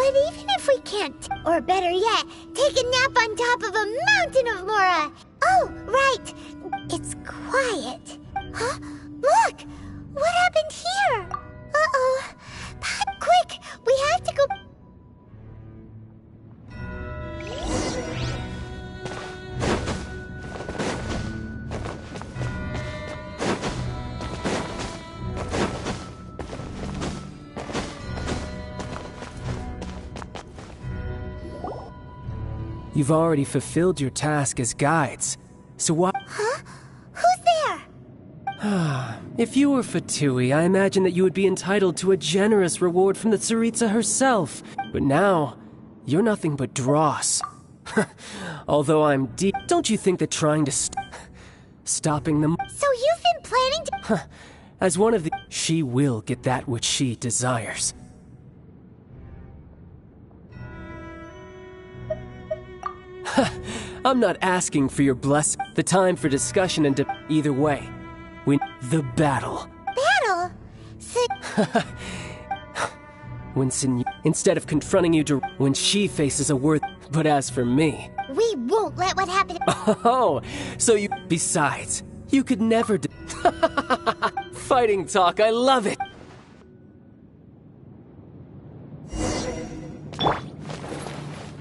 But even if we can't, or better yet, take a nap on top of a mountain of Mora. Oh, right. It's quiet. Huh? Look! What happened here? Uh-oh. Quick! We have to go... You've already fulfilled your task as guides, so why— Huh? Who's there? If you were Fatui, I imagine that you would be entitled to a generous reward from the Tsaritsa herself. But now, you're nothing but dross. Although I'm deep— Don't you think that trying to stopping them— So you've been planning to— As one of the— She will get that which she desires. I'm not asking for your blessing. The time for discussion and either way, win the battle. Battle? When instead of confronting you when she faces a word. But as for me, we won't let what happened— Oh, so you— Besides, you could never Fighting talk, I love it!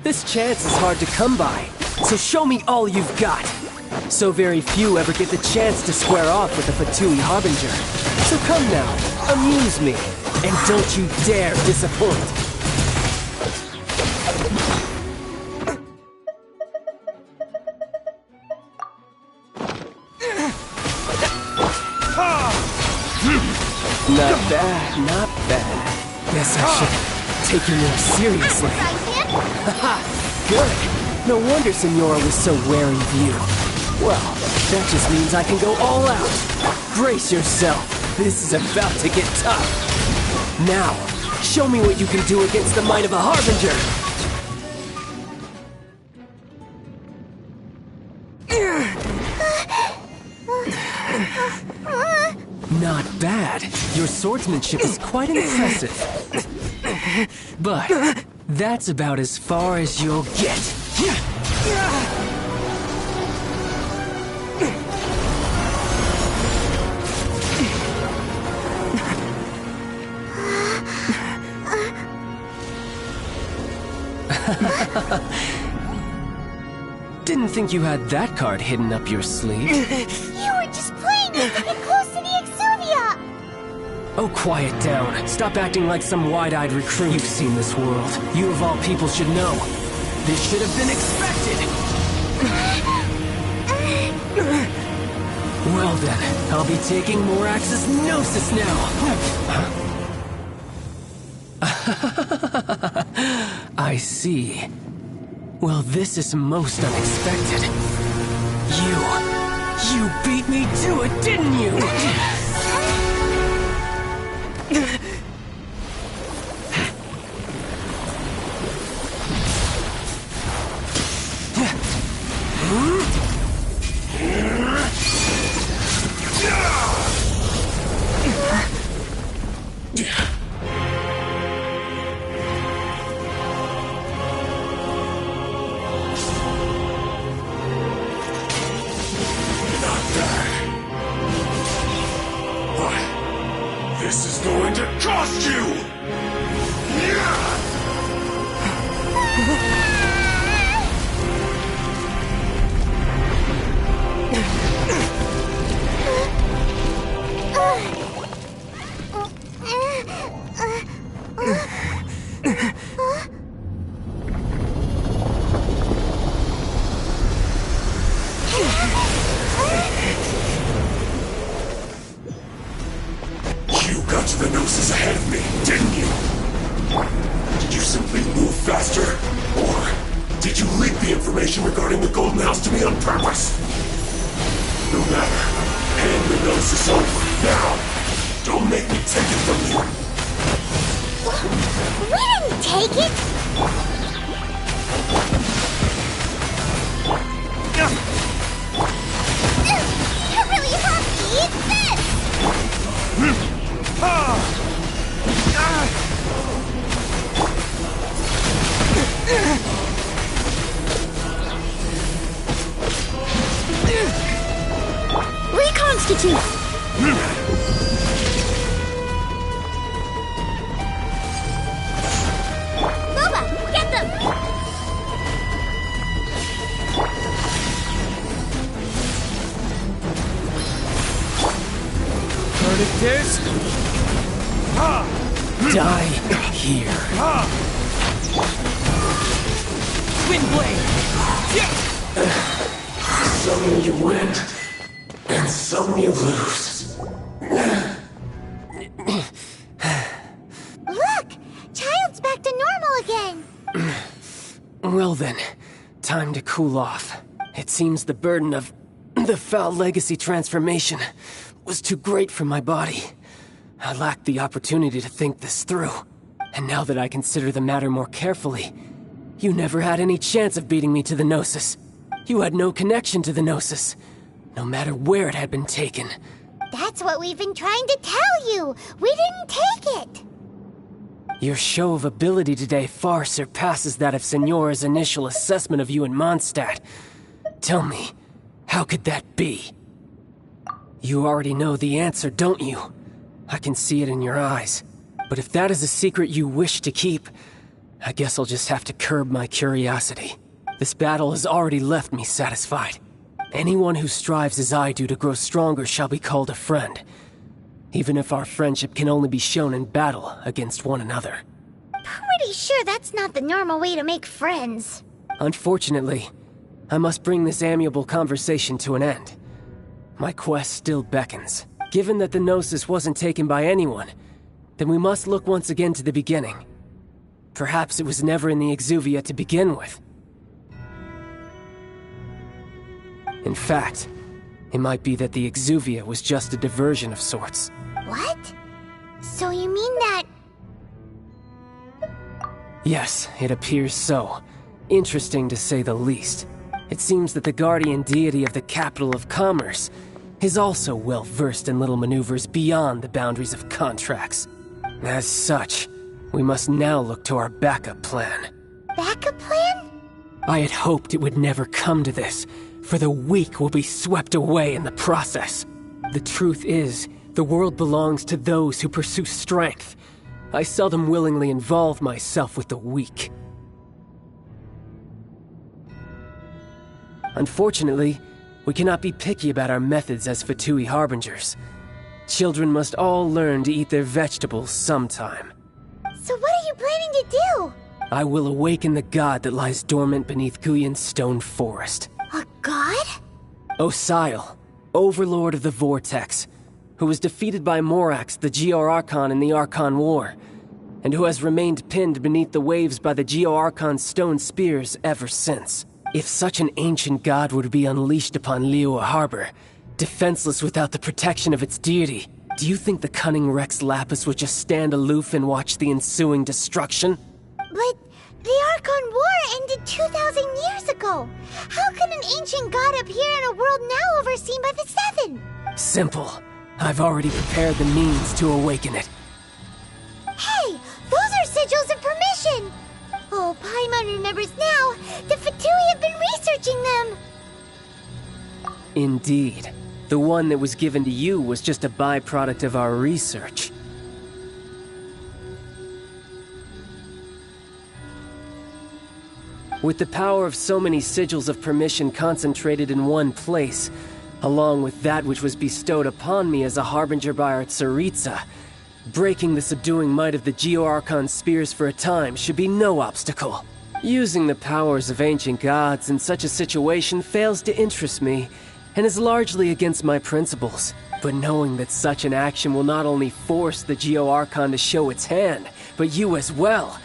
This chance is hard to come by, so show me all you've got. So very few ever get the chance to square off with a Fatui Harbinger. So come now, amuse me, and don't you dare disappoint. Not bad, not bad. Guess I should take you more seriously. Haha, good. No wonder Senora was so wary of you. Well, that just means I can go all out. Brace yourself. This is about to get tough. Now, show me what you can do against the might of a Harbinger. Not bad. Your swordsmanship is quite impressive. But that's about as far as you'll get. Didn't think you had that card hidden up your sleeve. You were just playing it to get close to the Exuvia! Oh, quiet down. Stop acting like some wide-eyed recruit. You've seen this world. You of all people should know. This should have been expected! Well then, I'll be taking Morax's Gnosis now! I see. Well, this is most unexpected. You beat me to it, didn't you? This is going to cost you! You got to the Gnosis ahead of me, didn't you? Did you simply move faster? Or did you leak the information regarding the Golden House to me on purpose? No matter. Hand the Gnosis over, now! Don't make me take it from you! We didn't take it! You really have to eat this! Genshin! Boba, get them! There's... Die here. Wind blade! Some you win, and some you lose. Look! Child's back to normal again! Well then, time to cool off. It seems the burden of the foul legacy transformation was too great for my body. I lacked the opportunity to think this through. And now that I consider the matter more carefully, you never had any chance of beating me to the Gnosis. You had no connection to the Gnosis, no matter where it had been taken. That's what we've been trying to tell you! We didn't take it! Your show of ability today far surpasses that of Signora's initial assessment of you in Mondstadt. Tell me, how could that be? You already know the answer, don't you? I can see it in your eyes. But if that is a secret you wish to keep, I guess I'll just have to curb my curiosity. This battle has already left me satisfied. Anyone who strives as I do to grow stronger shall be called a friend, even if our friendship can only be shown in battle against one another. Pretty sure that's not the normal way to make friends. Unfortunately, I must bring this amiable conversation to an end. My quest still beckons. Given that the Gnosis wasn't taken by anyone, then we must look once again to the beginning. Perhaps it was never in the Exuvia to begin with. In fact, it might be that the Exuvia was just a diversion of sorts. What? So you mean that... Yes, it appears so. Interesting to say the least. It seems that the guardian deity of the capital of commerce is also well versed in little maneuvers beyond the boundaries of contracts. As such, we must now look to our backup plan. Backup plan? I had hoped it would never come to this, for the weak will be swept away in the process. The truth is, the world belongs to those who pursue strength. I seldom willingly involve myself with the weak. Unfortunately, we cannot be picky about our methods as Fatui Harbingers. Children must all learn to eat their vegetables sometime. So what are you planning to do? I will awaken the god that lies dormant beneath Guyon's stone forest. A god? Osile, overlord of the Vortex, who was defeated by Morax, the Geo-Archon in the Archon War, and who has remained pinned beneath the waves by the Geo-Archon's stone spears ever since. If such an ancient god were to be unleashed upon Liyue Harbor, defenseless without the protection of its deity, do you think the cunning Rex Lapis would just stand aloof and watch the ensuing destruction? But the Archon War ended 2,000 years ago. How can an ancient god appear in a world now overseen by the Seven? Simple. I've already prepared the means to awaken it. Hey, those are sigils of permission! Oh, Paimon remembers now. The Fatui have been researching them. Indeed. The one that was given to you was just a byproduct of our research. With the power of so many sigils of permission concentrated in one place, along with that which was bestowed upon me as a harbinger by our Tsaritsa, breaking the subduing might of the Geo-Archon spears for a time should be no obstacle. Using the powers of ancient gods in such a situation fails to interest me, and is largely against my principles. But knowing that such an action will not only force the Geo-Archon to show its hand, but you as well,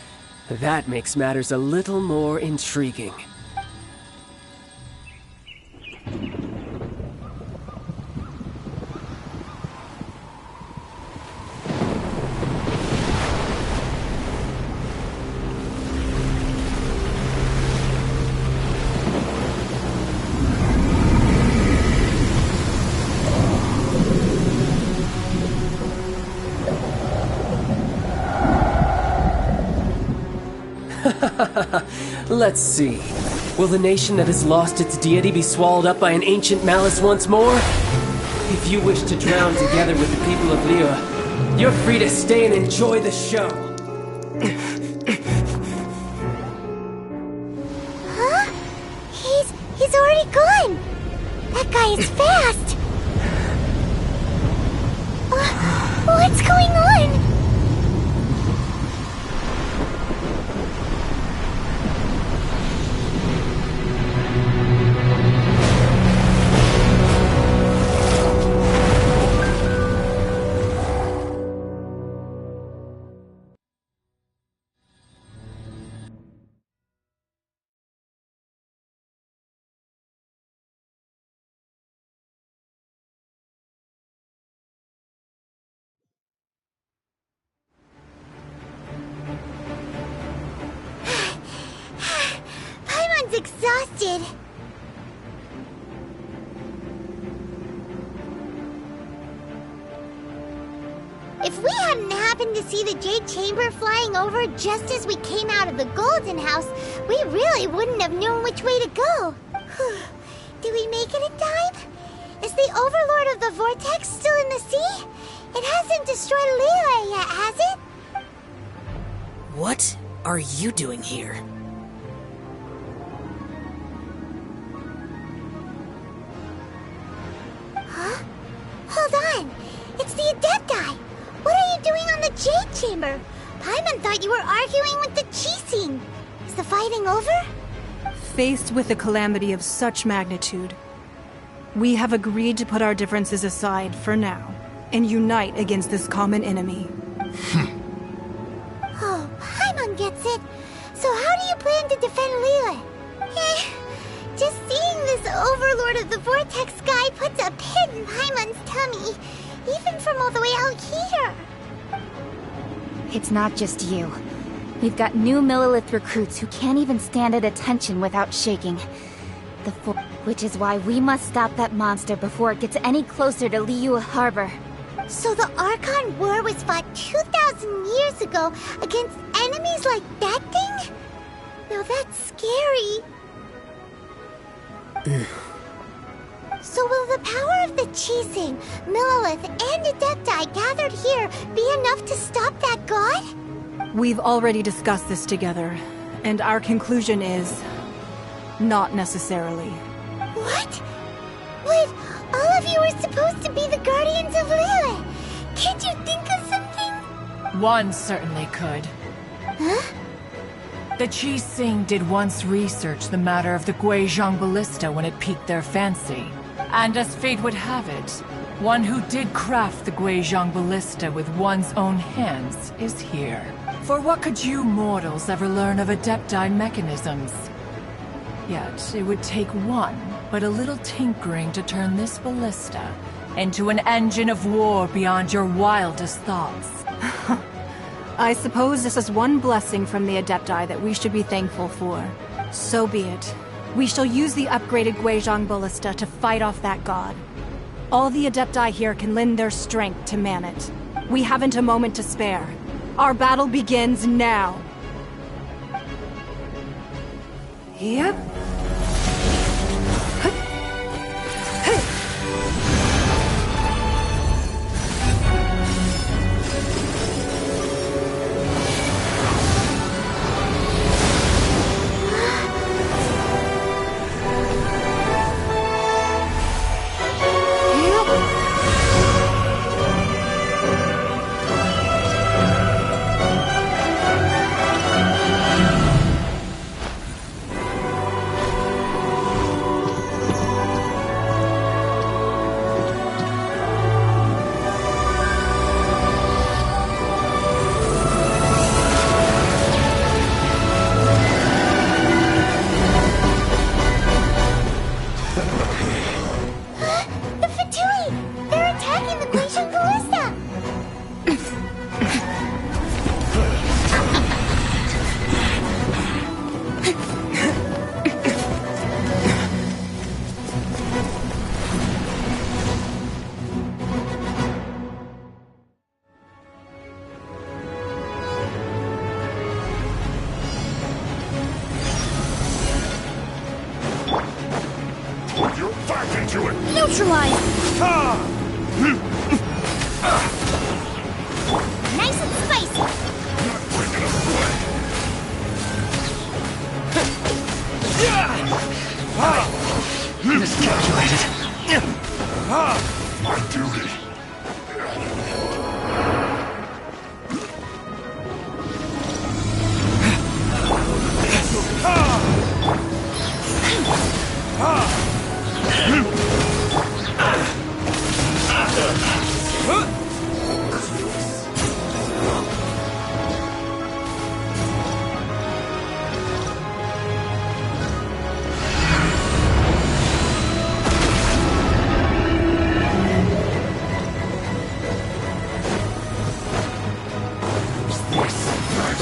that makes matters a little more intriguing. Let's see. Will the nation that has lost its deity be swallowed up by an ancient malice once more? If you wish to drown together with the people of Liyue, you're free to stay and enjoy the show. Huh? He's already gone! That guy is fast! What's going on? Paimon's exhausted. If we hadn't happened to see the Jade Chamber flying over just as we came out of the Golden House, we really wouldn't have known which way to go. Did we make it in time? Is the Overlord of the Vortex still in the sea? It hasn't destroyed Liyue yet, has it? What are you doing here? Huh? Hold on! It's the Adepti! What are you doing on the Jade Chamber? Paimon thought you were arguing with the Chising. Is the fighting over? Faced with a calamity of such magnitude, we have agreed to put our differences aside for now and unite against this common enemy. Oh, Paimon gets it. So how do you plan to defend Liyue? Just seeing this Overlord of the Vortex guy puts a pit in Paimon's tummy, even from all the way out here. It's not just you. We've got new Millilith recruits who can't even stand at attention without shaking. Which is why we must stop that monster before it gets any closer to Liyue Harbor. So the Archon War was fought 2,000 years ago against enemies like that thing? Now that's scary. So will the power of the Chising, Millilith, and Adepti gathered here be enough to stop that god? We've already discussed this together, and our conclusion is... not necessarily. What? But all of you are supposed to be the guardians of Liyue. Can't you think of something? One certainly could. Huh? The Chising did once research the matter of the Guizhong Ballista when it piqued their fancy. And as fate would have it, one who did craft the Guizhong Ballista with one's own hands is here. For what could you mortals ever learn of Adepti mechanisms? Yet, it would take one, but a little tinkering to turn this ballista into an engine of war beyond your wildest thoughts. I suppose this is one blessing from the Adepti that we should be thankful for. So be it. We shall use the upgraded Guizhong Ballista to fight off that god. All the Adepti here can lend their strength to man it. We haven't a moment to spare. Our battle begins now. Yep. You're back into it! Neutralize! Ah! Nice and spicy. Miscalculated. My duty.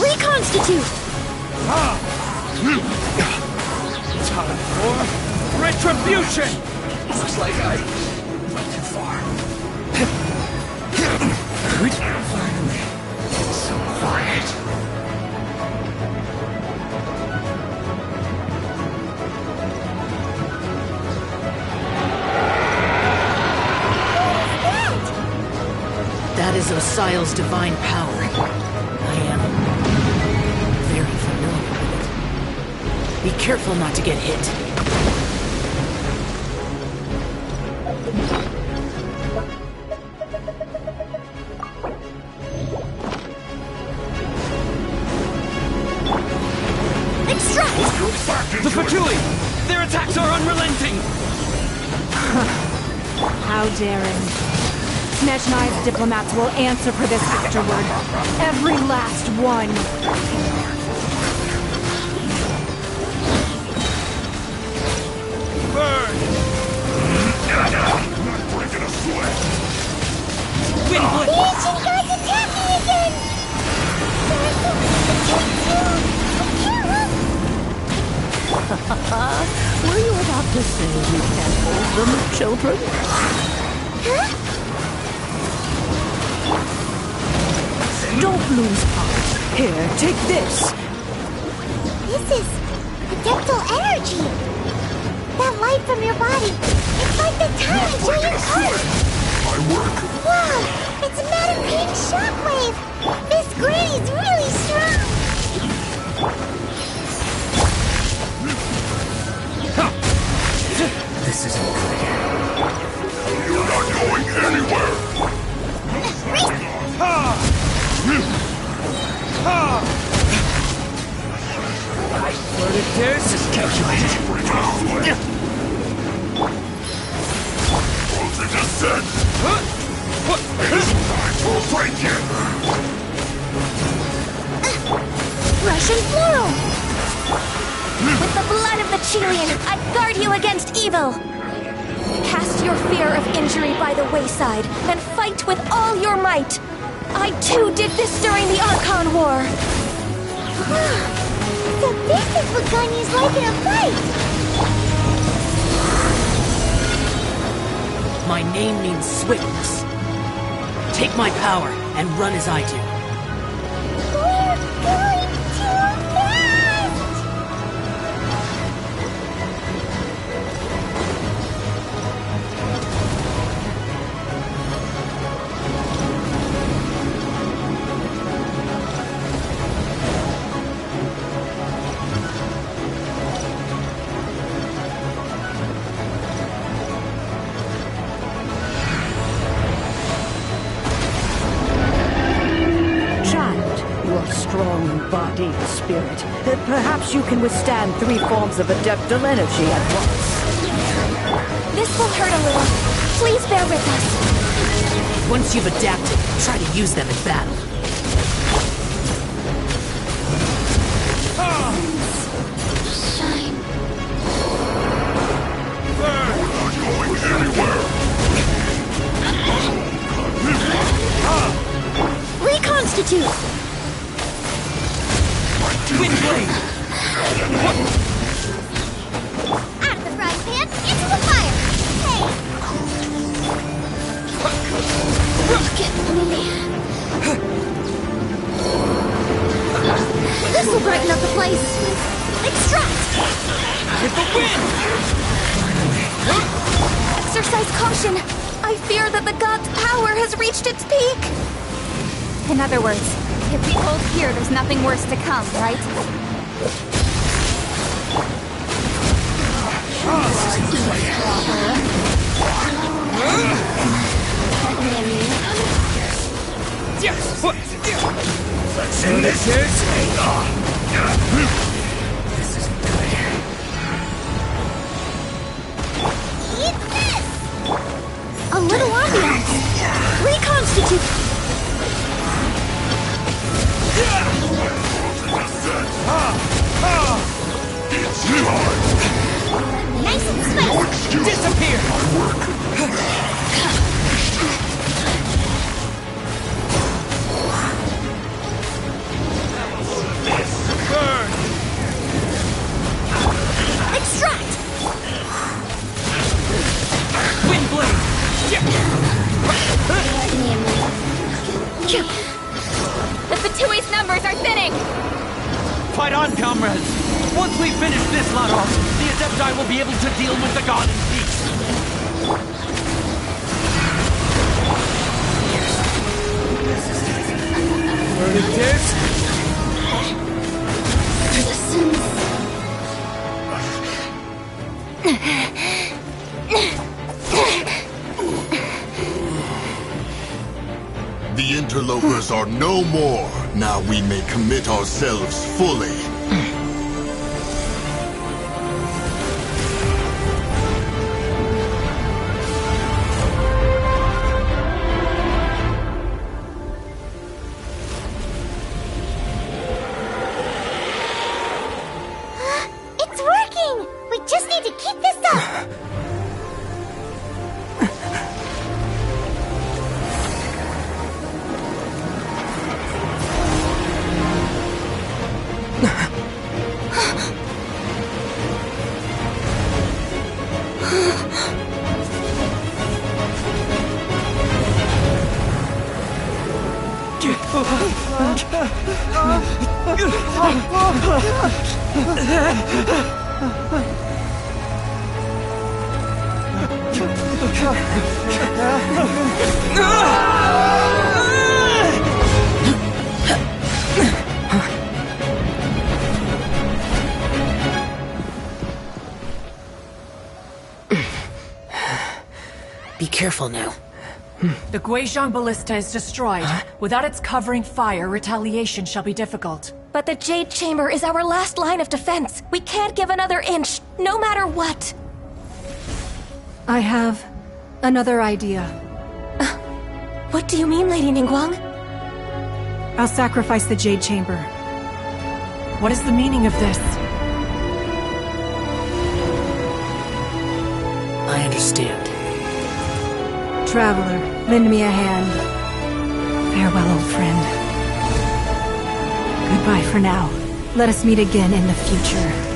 Reconstitute! Time for retribution! Looks like I went too far. Finally, it's so quiet. That is Osial's divine power. I am very familiar with it. Be careful not to get hit. The Patchouli! Their attacks are unrelenting! How daring. Snezhniv's diplomats will answer for this afterward. Every last one. Burn! Not breaking a sweat. Windblade! The ancient gods attack me again! There's the way to Were you about to say you can't hold them, children? Huh? Don't lose heart. Here, take this. This is adeptal energy. That light from your body. It's like the time until you heart. My work. Wow, it's a matter pink shockwave. This grady's really strong. This isn't good. You're not going anywhere. I flirted this is calculated. What you just said. It's time for a break-in. Russian floral. With the blood of the Chilean, I guard you against evil. Cast your fear of injury by the wayside, and fight with all your might. I too did this during the Archon War. So this is what Ganya's like in a fight. My name means swiftness. Take my power and run as I do. We're going too fast! Strong in body and spirit. Perhaps you can withstand 3 forms of adeptal energy at once. This will hurt a little. Please bear with us. Once you've adapted, try to use them in battle. Shine. Not going anywhere. Reconstitute! Windblade! Out of the frying pan, into the fire! Hey! Look at me! This'll brighten up the place! Extract! With the wind! Exercise caution! I fear that the god's power has reached its peak! In other words, if we hold here, there's nothing worse to come, right? Let's end this. This isn't good. Eat this! A little ambiance. Reconstitute. It's time! Nice and spicy. Disappear! Burn! Extract! Wind blade! The Fatui's numbers are thinning! Fight on, comrades! Once we finish this lot off, the Adepti will be able to deal with the god in peace! Verdict The interlopers are no more. Now we may commit ourselves fully. It's working! We just need to keep this up! Be careful now. The Guizhong Ballista is destroyed. Without its covering fire, retaliation shall be difficult. But the Jade Chamber is our last line of defense. We can't give another inch, no matter what. I have another idea. What do you mean, Lady Ningguang? I'll sacrifice the Jade Chamber. What is the meaning of this? I understand. Traveler, lend me a hand. Farewell, old friend. Goodbye for now. Let us meet again in the future.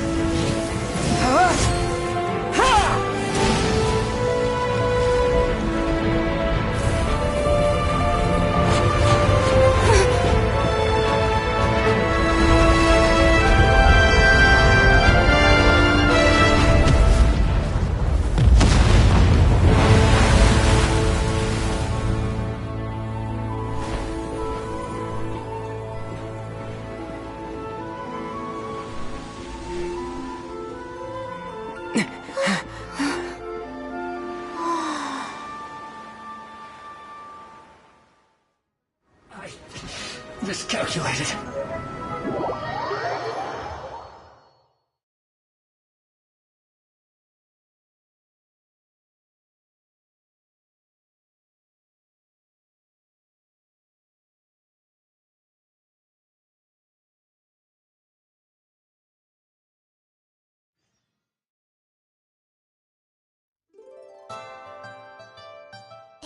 Miscalculated.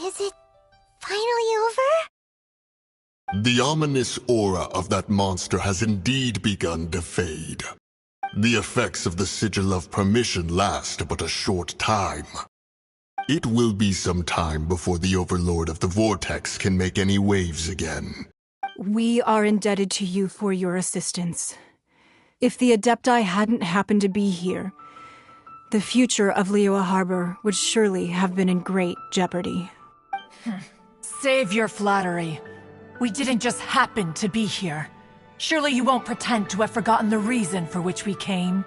Is it finally over? The ominous aura of that monster has indeed begun to fade. The effects of the Sigil of Permission last but a short time. It will be some time before the Overlord of the Vortex can make any waves again. We are indebted to you for your assistance. If the Adepti hadn't happened to be here, the future of Liyue Harbor would surely have been in great jeopardy. Save your flattery. We didn't just happen to be here. Surely you won't pretend to have forgotten the reason for which we came.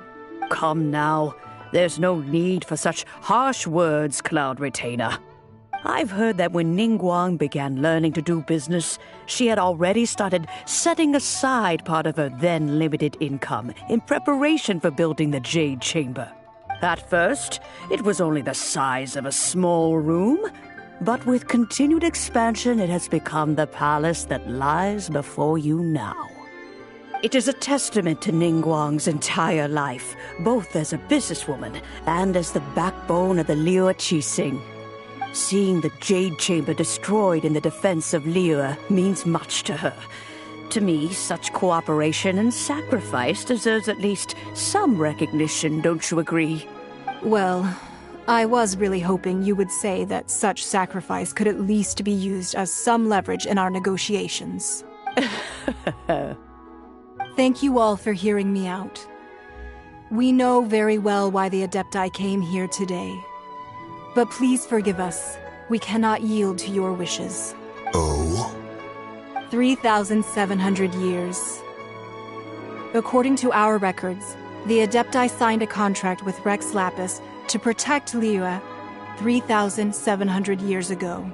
Come now. There's no need for such harsh words, Cloud Retainer. I've heard that when Ningguang began learning to do business, she had already started setting aside part of her then limited income in preparation for building the Jade Chamber. At first, it was only the size of a small room, but with continued expansion, it has become the palace that lies before you now. It is a testament to Ningguang's entire life, both as a businesswoman and as the backbone of the Liyue Qixing. Seeing the Jade Chamber destroyed in the defense of Liyue means much to her. To me, such cooperation and sacrifice deserves at least some recognition, don't you agree? Well, I was really hoping you would say that such sacrifice could at least be used as some leverage in our negotiations. Thank you all for hearing me out. We know very well why the Adepti came here today. But please forgive us. We cannot yield to your wishes. Oh? 3,700 years. According to our records, the Adepti signed a contract with Rex Lapis to protect Liyue 3,700 years ago.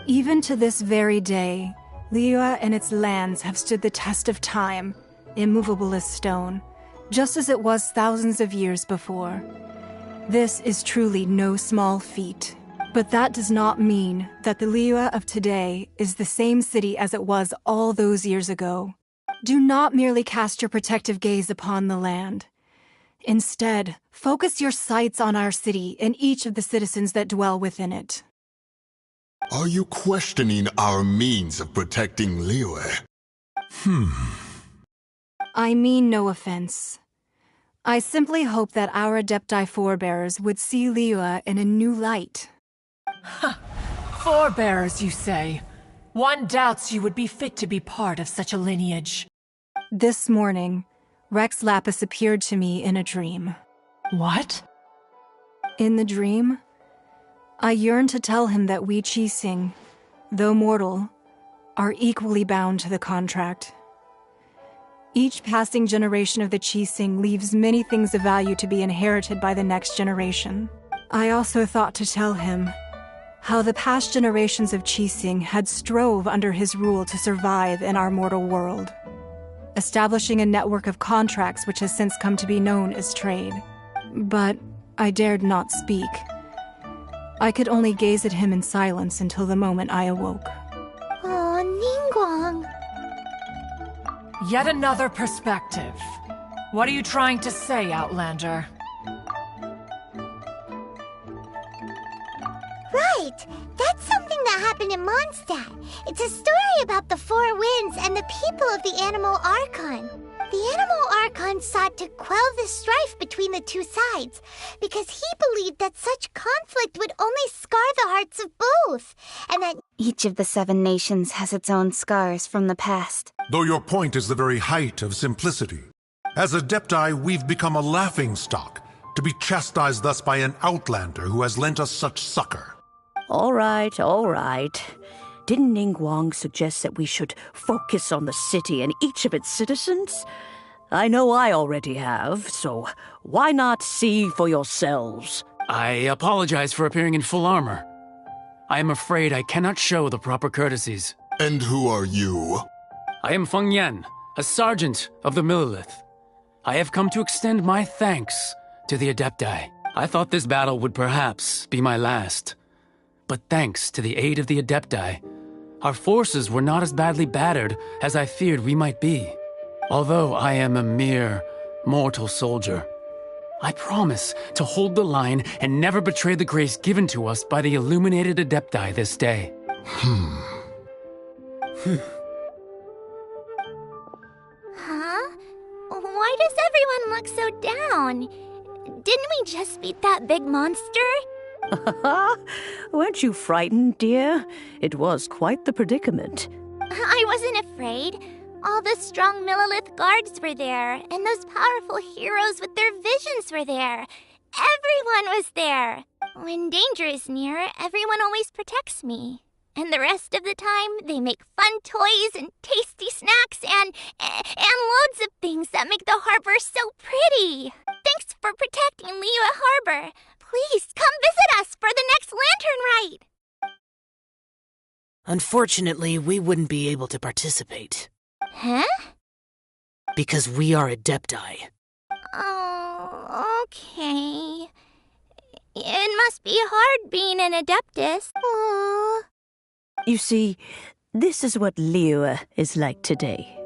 Even to this very day, Liyue and its lands have stood the test of time, immovable as stone, just as it was thousands of years before. This is truly no small feat. But that does not mean that the Liyue of today is the same city as it was all those years ago. Do not merely cast your protective gaze upon the land. Instead, focus your sights on our city and each of the citizens that dwell within it. Are you questioning our means of protecting Liyue? I mean no offense. I simply hope that our Adepti forebears would see Liyue in a new light. Forebearers, you say? One doubts you would be fit to be part of such a lineage. This morning, Rex Lapis appeared to me in a dream. What? In the dream, I yearned to tell him that we Qixing, though mortal, are equally bound to the contract. Each passing generation of the Qixing leaves many things of value to be inherited by the next generation. I also thought to tell him how the past generations of Qixing had strove under his rule to survive in our mortal world, establishing a network of contracts which has since come to be known as trade. But I dared not speak. I could only gaze at him in silence until the moment I awoke. Oh, Ningguang. Yet another perspective. What are you trying to say, Outlander? Right! That's something that happened in Mondstadt. It's a story about the Four Winds and the people of the Animal Archon. The Animal Archon sought to quell the strife between the two sides because he believed that such conflict would only scar the hearts of both, and that Each of the 7 nations has its own scars from the past. Though your point is the very height of simplicity. As Adepti, we've become a laughingstock, to be chastised thus by an outlander who has lent us such succor. All right. Didn't Ningguang suggest that we should focus on the city and each of its citizens? I know I already have, so why not see for yourselves? I apologize for appearing in full armor. I am afraid I cannot show the proper courtesies. And who are you? I am Feng Yan, a sergeant of the Millilith. I have come to extend my thanks to the Adepti. I thought this battle would perhaps be my last. But thanks to the aid of the Adepti, our forces were not as badly battered as I feared we might be. Although I am a mere mortal soldier, I promise to hold the line and never betray the grace given to us by the illuminated Adepti this day. Huh? Why does everyone look so down? Didn't we just beat that big monster? Weren't you frightened, dear? It was quite the predicament. I wasn't afraid. All the strong Millilith guards were there, and those powerful heroes with their visions were there. Everyone was there. When danger is near, everyone always protects me. And the rest of the time, they make fun toys and tasty snacks and loads of things that make the harbor so pretty. Thanks for protecting Liyue Harbor. Please come visit us for the next lantern rite. Unfortunately, we wouldn't be able to participate. Huh? Because we are Adepti. Oh, okay. It must be hard being an Adeptus. Aww. You see, this is what Liyue is like today.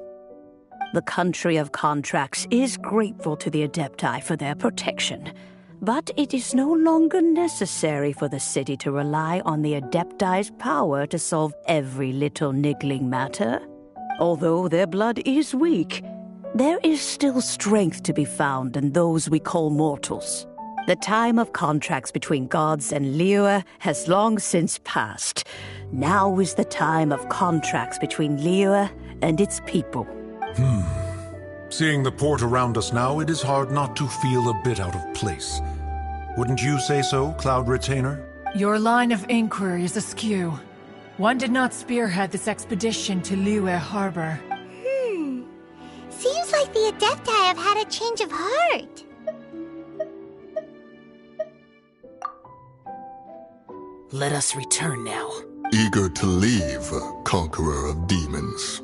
The country of contracts is grateful to the Adepti for their protection, but it is no longer necessary for the city to rely on the Adepti's power to solve every little niggling matter. Although their blood is weak, there is still strength to be found in those we call mortals. The time of contracts between gods and Liyue has long since passed. Now is the time of contracts between Liyue and its people. Seeing the port around us now, it is hard not to feel a bit out of place. Wouldn't you say so, Cloud Retainer? Your line of inquiry is askew. One did not spearhead this expedition to Liyue Harbor. Seems like the Adepti have had a change of heart. Let us return now. Eager to leave, Conqueror of Demons.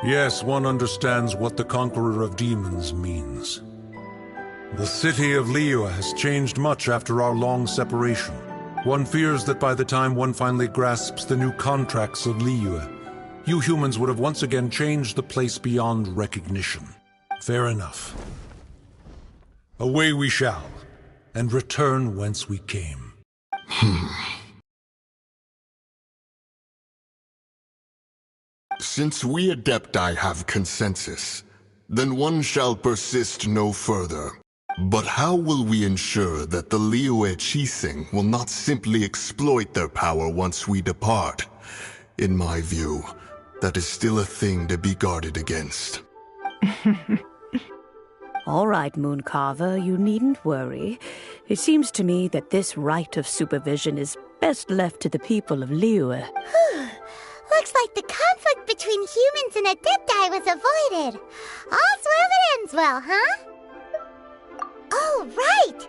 Yes, one understands what the Conqueror of Demons means. The city of Liyue has changed much after our long separation. One fears that by the time one finally grasps the new contracts of Liyue, you humans would have once again changed the place beyond recognition. Fair enough. Away we shall, and return whence we came. Since we Adepti have consensus, then one shall persist no further. But how will we ensure that the Liyue Qixing will not simply exploit their power once we depart? In my view, that is still a thing to be guarded against. All right, Mooncarver, you needn't worry. It seems to me that this right of supervision is best left to the people of Liyue. Looks like the conflict between humans and Adepti was avoided. All's well that ends well, huh? Oh, right!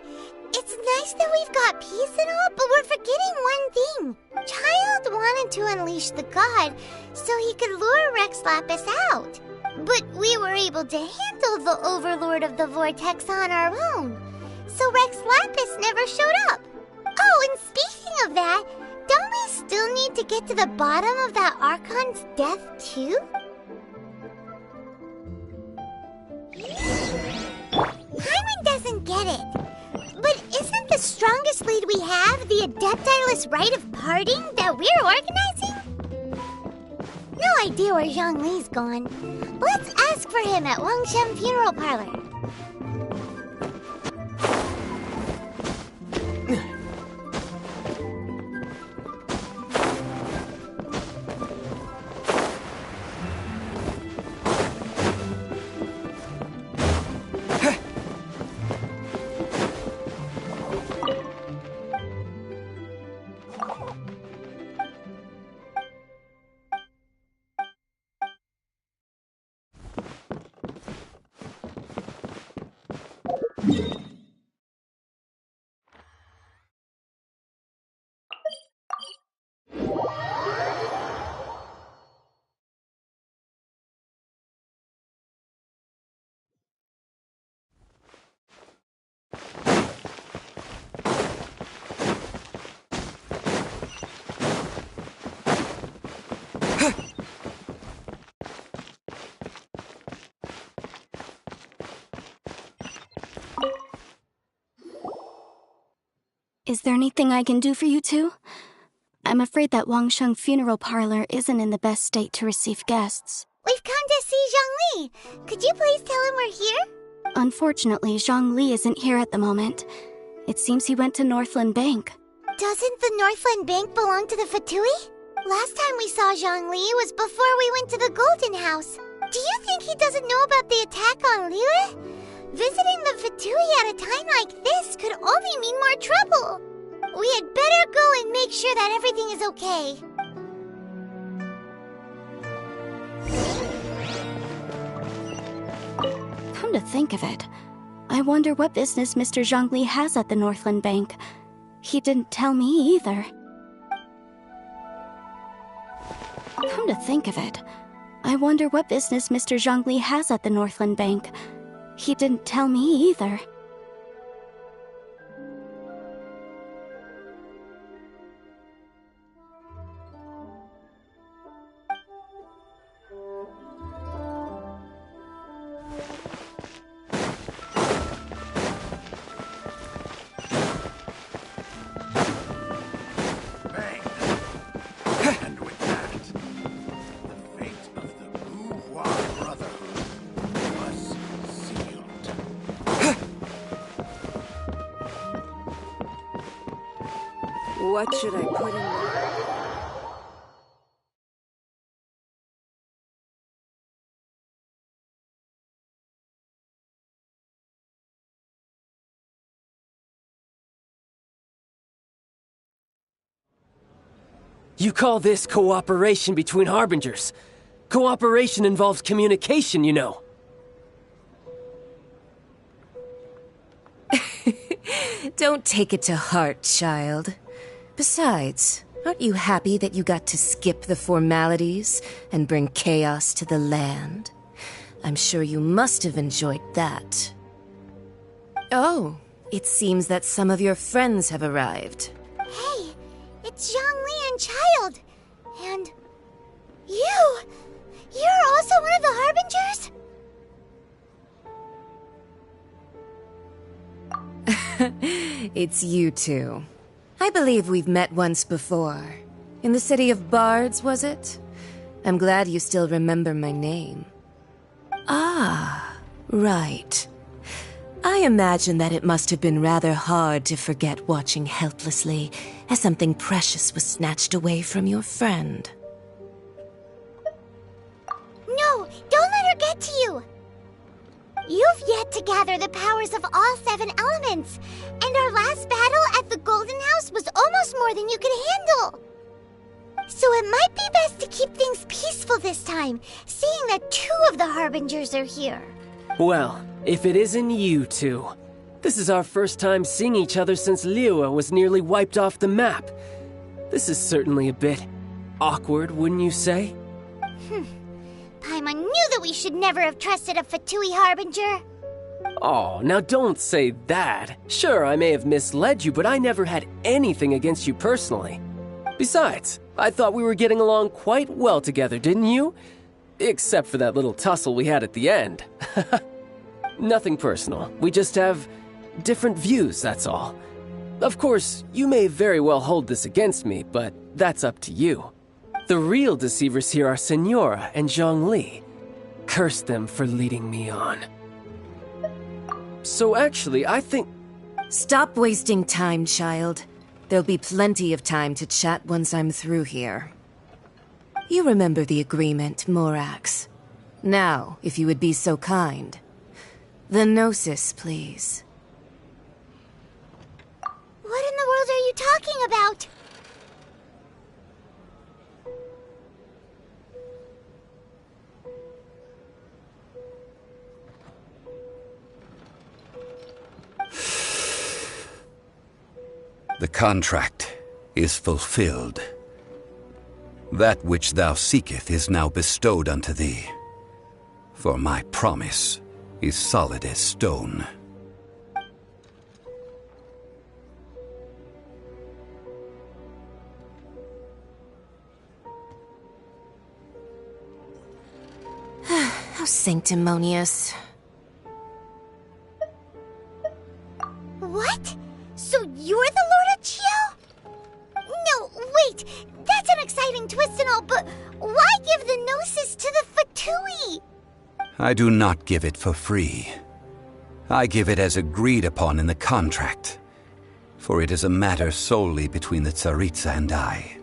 It's nice that we've got peace and all, but we're forgetting one thing. Child wanted to unleash the god so he could lure Rex Lapis out. But we were able to handle the Overlord of the Vortex on our own. So Rex Lapis never showed up. Oh, and speaking of that, don't we still need to get to the bottom of that Archon's death, too? Paimon doesn't get it. But isn't the strongest lead we have the Adepti-less rite of parting that we're organizing? No idea where Zhongli's gone. Let's ask for him at Wangshen Funeral Parlor. Is there anything I can do for you two? I'm afraid that Wangshen Funeral Parlor isn't in the best state to receive guests. We've come to see Zhongli. Could you please tell him we're here? Unfortunately, Zhongli isn't here at the moment. It seems he went to Northland Bank. Doesn't the Northland Bank belong to the Fatui? Last time we saw Zhongli was before we went to the Golden House. Do you think he doesn't know about the attack on Liyue? Visiting the Fatui at a time like this could only mean more trouble. We had better go and make sure that everything is okay. Come to think of it, I wonder what business Mr. Zhongli has at the Northland Bank. He didn't tell me either. Come to think of it, I wonder what business Mr. Zhongli has at the Northland Bank. He didn't tell me either. And with that, the fate of the Bourgeois Brotherhood was sealed. What should I put in there? You call this cooperation between Harbingers? Cooperation involves communication, you know. Don't take it to heart, child. Besides, aren't you happy that you got to skip the formalities and bring chaos to the land? I'm sure you must have enjoyed that. Oh, it seems that some of your friends have arrived. Hey, it's Zhongli and Child. And you! You're also one of the Harbingers? It's you two. I believe we've met once before. In the city of Bards, was it? I'm glad you still remember my name. Ah, right. I imagine that it must have been rather hard to forget watching helplessly as something precious was snatched away from your friend. No, don't let her get to you! You've yet to gather the powers of all 7 elements, and our last battle at the Golden House was almost more than you could handle. So it might be best to keep things peaceful this time, seeing that 2 of the Harbingers are here. Well, if it isn't you two. This is our first time seeing each other since Liyue was nearly wiped off the map. This is certainly a bit awkward, wouldn't you say? Paimon knew that we should never have trusted a Fatui Harbinger. Oh, now don't say that. Sure, I may have misled you, but I never had anything against you personally. Besides, I thought we were getting along quite well together, didn't you? Except for that little tussle we had at the end. Nothing personal. We just have different views, that's all. Of course, you may very well hold this against me, but that's up to you. The real deceivers here are Senora and Zhongli. Curse them for leading me on. So actually, I think... Stop wasting time, child. There'll be plenty of time to chat once I'm through here. You remember the agreement, Morax. Now, if you would be so kind. The Gnosis, please. What in the world are you talking about? The contract is fulfilled. That which thou seeketh is now bestowed unto thee. For my promise is solid as stone. How sanctimonious. What? So you're the Lord of Chiao? No, wait! That's an exciting twist and all, but why give the Gnosis to the Fatui? I do not give it for free. I give it as agreed upon in the contract, for it is a matter solely between the Tsaritsa and I.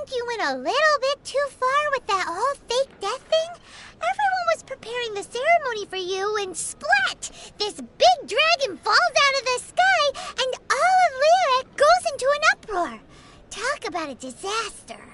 think you went a little bit too far with that whole fake death thing? Everyone was preparing the ceremony for you, and splat! This big dragon falls out of the sky, and all of Lyric goes into an uproar. Talk about a disaster.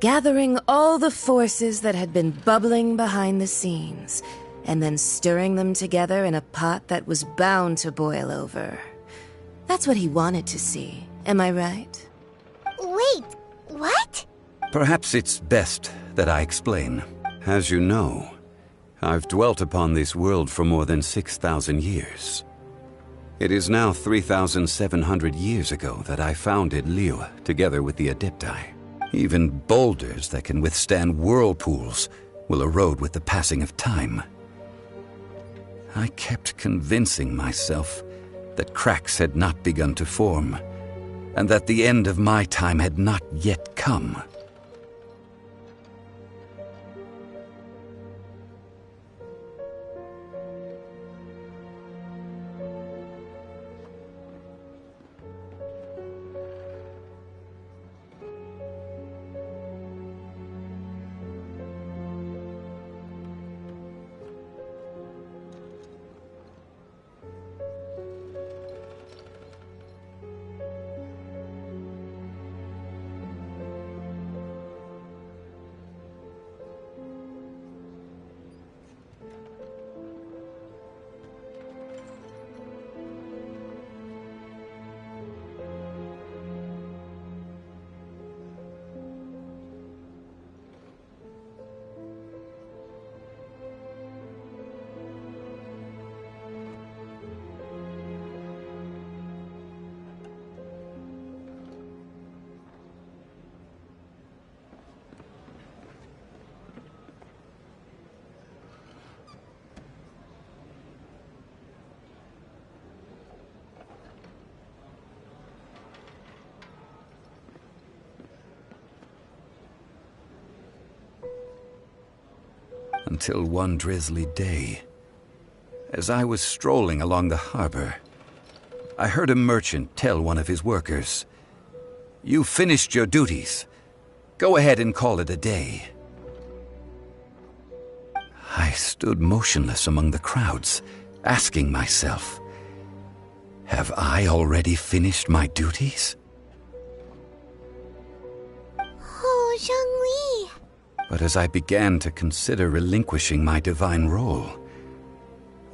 Gathering all the forces that had been bubbling behind the scenes, and then stirring them together in a pot that was bound to boil over. That's what he wanted to see, am I right? Wait, what? Perhaps it's best that I explain. As you know, I've dwelt upon this world for more than 6,000 years. It is now 3,700 years ago that I founded Liyue together with the Adepti. Even boulders that can withstand whirlpools will erode with the passing of time. I kept convincing myself that cracks had not begun to form, and that the end of my time had not yet come. Until one drizzly day, as I was strolling along the harbor, I heard a merchant tell one of his workers, "You've finished your duties. Go ahead and call it a day." I stood motionless among the crowds, asking myself, have I already finished my duties? Oh, Zhongli. But as I began to consider relinquishing my divine role,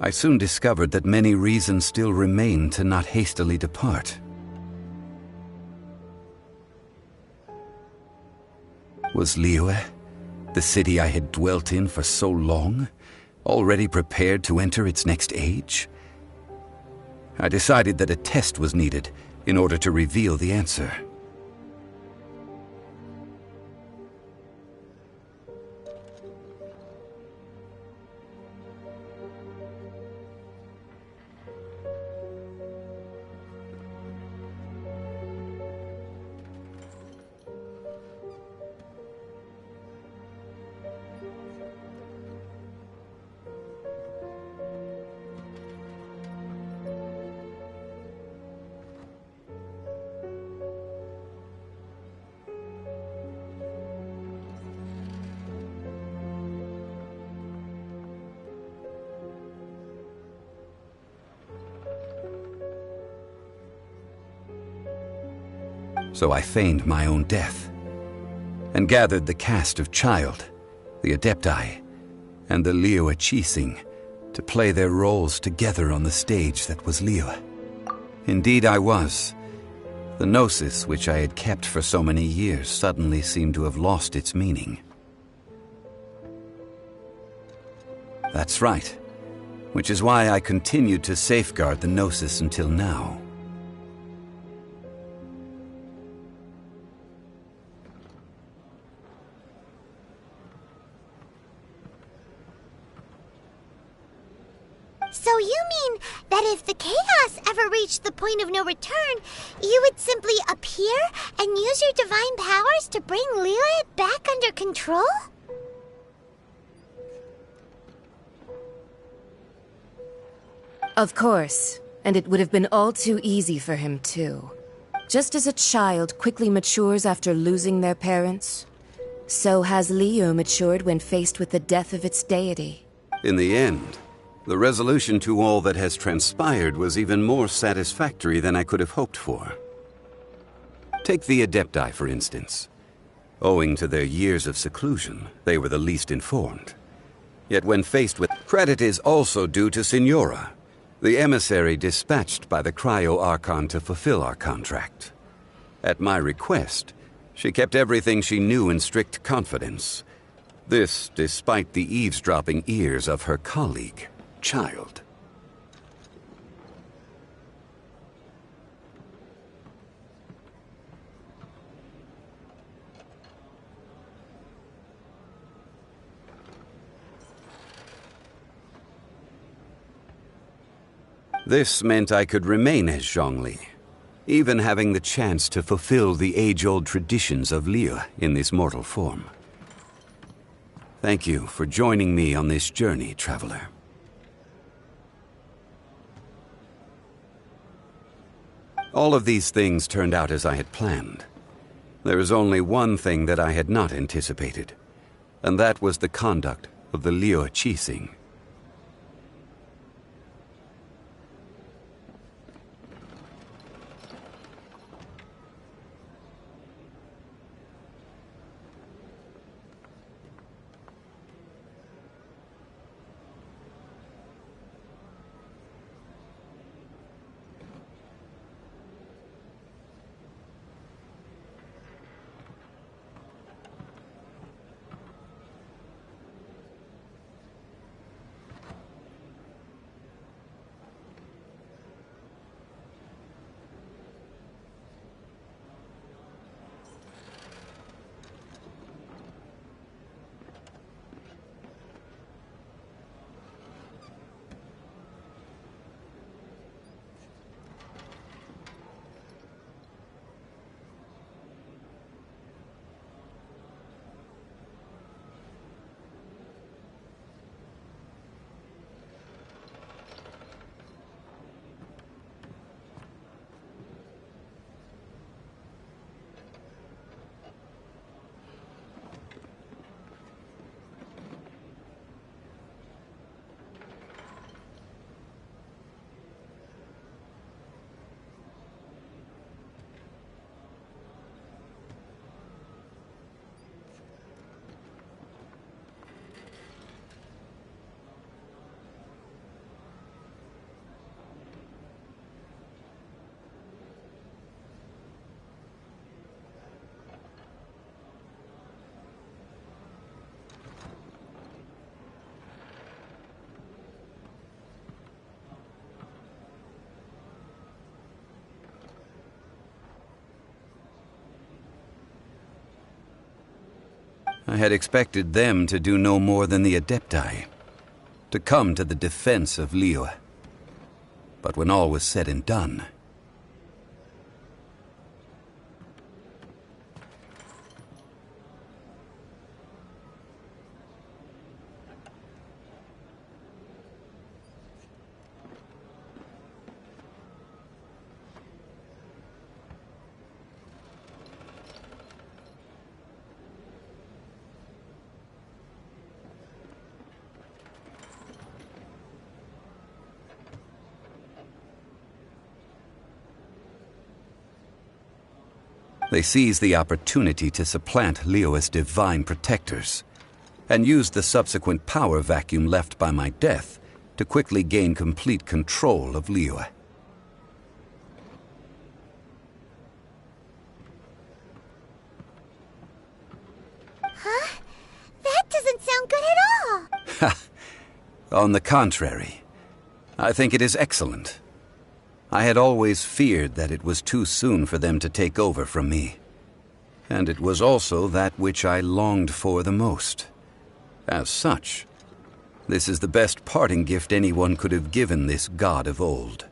I soon discovered that many reasons still remained to not hastily depart. Was Liyue, the city I had dwelt in for so long, already prepared to enter its next age? I decided that a test was needed in order to reveal the answer. So I feigned my own death, and gathered the cast of Child, the Adepti, and the Liyue Qixing to play their roles together on the stage that was Liyue. Indeed I was. The Gnosis, which I had kept for so many years, suddenly seemed to have lost its meaning. That's right, which is why I continued to safeguard the Gnosis until now. So you mean that if the chaos ever reached the point of no return, you would simply appear and use your divine powers to bring Liyue back under control? Of course, and it would have been all too easy for him too. Just as a child quickly matures after losing their parents, so has Liyue matured when faced with the death of its deity. In the end, the resolution to all that has transpired was even more satisfactory than I could have hoped for. Take the Adepti, for instance. Owing to their years of seclusion, they were the least informed. Yet when faced with... Credit is also due to Signora, the emissary dispatched by the Cryo-Archon to fulfill our contract. At my request, she kept everything she knew in strict confidence. This despite the eavesdropping ears of her colleague, Child. This meant I could remain as Zhongli, even having the chance to fulfill the age-old traditions of Liyue in this mortal form. Thank you for joining me on this journey, traveler. All of these things turned out as I had planned. There is only one thing that I had not anticipated, and that was the conduct of the Liyue Qixing. I had expected them to do no more than the Adepti, to come to the defense of Liyue. But when all was said and done, they seized the opportunity to supplant Liyue's divine protectors, and used the subsequent power vacuum left by my death to quickly gain complete control of Liyue. Huh? That doesn't sound good at all! On the contrary, I think it is excellent. I had always feared that it was too soon for them to take over from me. And it was also that which I longed for the most. As such, this is the best parting gift anyone could have given this god of old.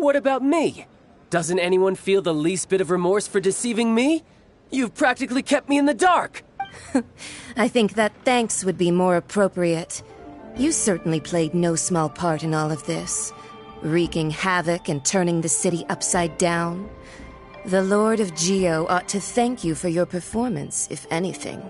What about me? Doesn't anyone feel the least bit of remorse for deceiving me? You've practically kept me in the dark! I think that thanks would be more appropriate. You certainly played no small part in all of this, wreaking havoc and turning the city upside down. The Lord of Geo ought to thank you for your performance, if anything.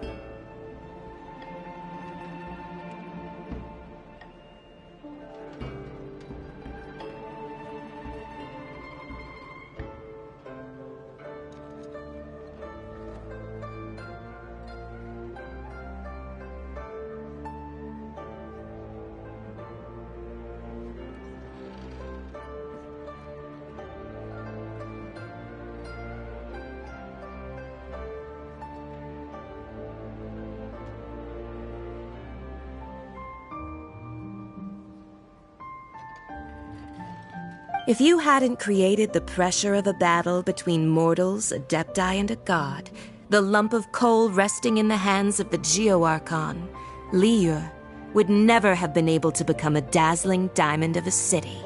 If you hadn't created the pressure of a battle between mortals, adepti, and a god, the lump of coal resting in the hands of the Geo-Archon, Liyue would never have been able to become a dazzling diamond of a city.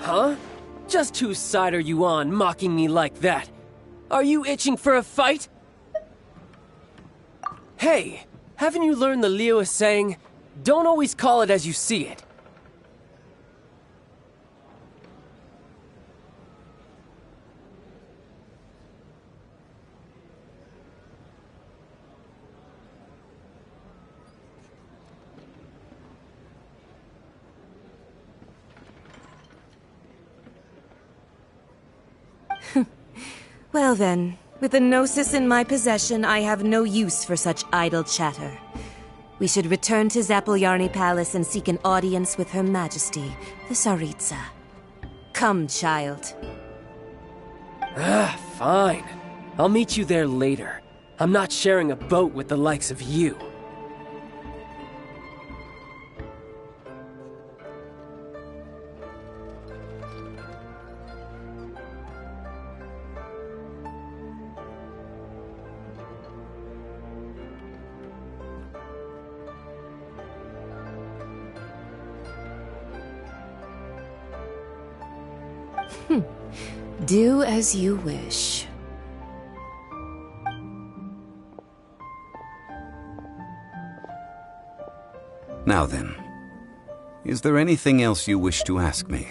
Huh? Just whose side are you on, mocking me like that? Are you itching for a fight? Hey, haven't you learned the Liyue saying, don't always call it as you see it? Well then, with the Gnosis in my possession, I have no use for such idle chatter. We should return to Zapoljarny Palace and seek an audience with Her Majesty, the Tsaritsa. Come, child. Fine. I'll meet you there later. I'm not sharing a boat with the likes of you. Do as you wish. Now then, is there anything else you wish to ask me?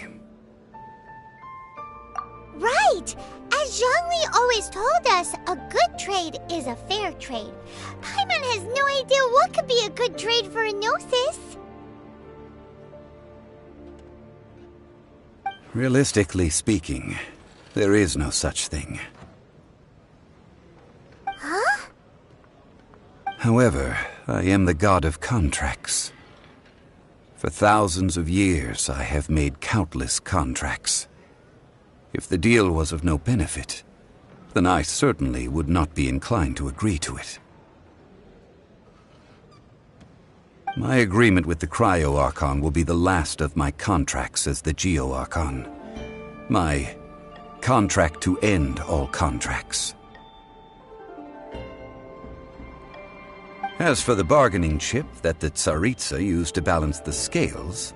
Right! As Zhongli always told us, a good trade is a fair trade. Paimon has no idea what could be a good trade for a Gnosis. Realistically speaking, there is no such thing. Huh? However, I am the god of contracts. For thousands of years, I have made countless contracts. If the deal was of no benefit, then I certainly would not be inclined to agree to it. My agreement with the Cryo-Archon will be the last of my contracts as the Geo-Archon. My contract to end all contracts. As for the bargaining chip that the Tsaritsa used to balance the scales,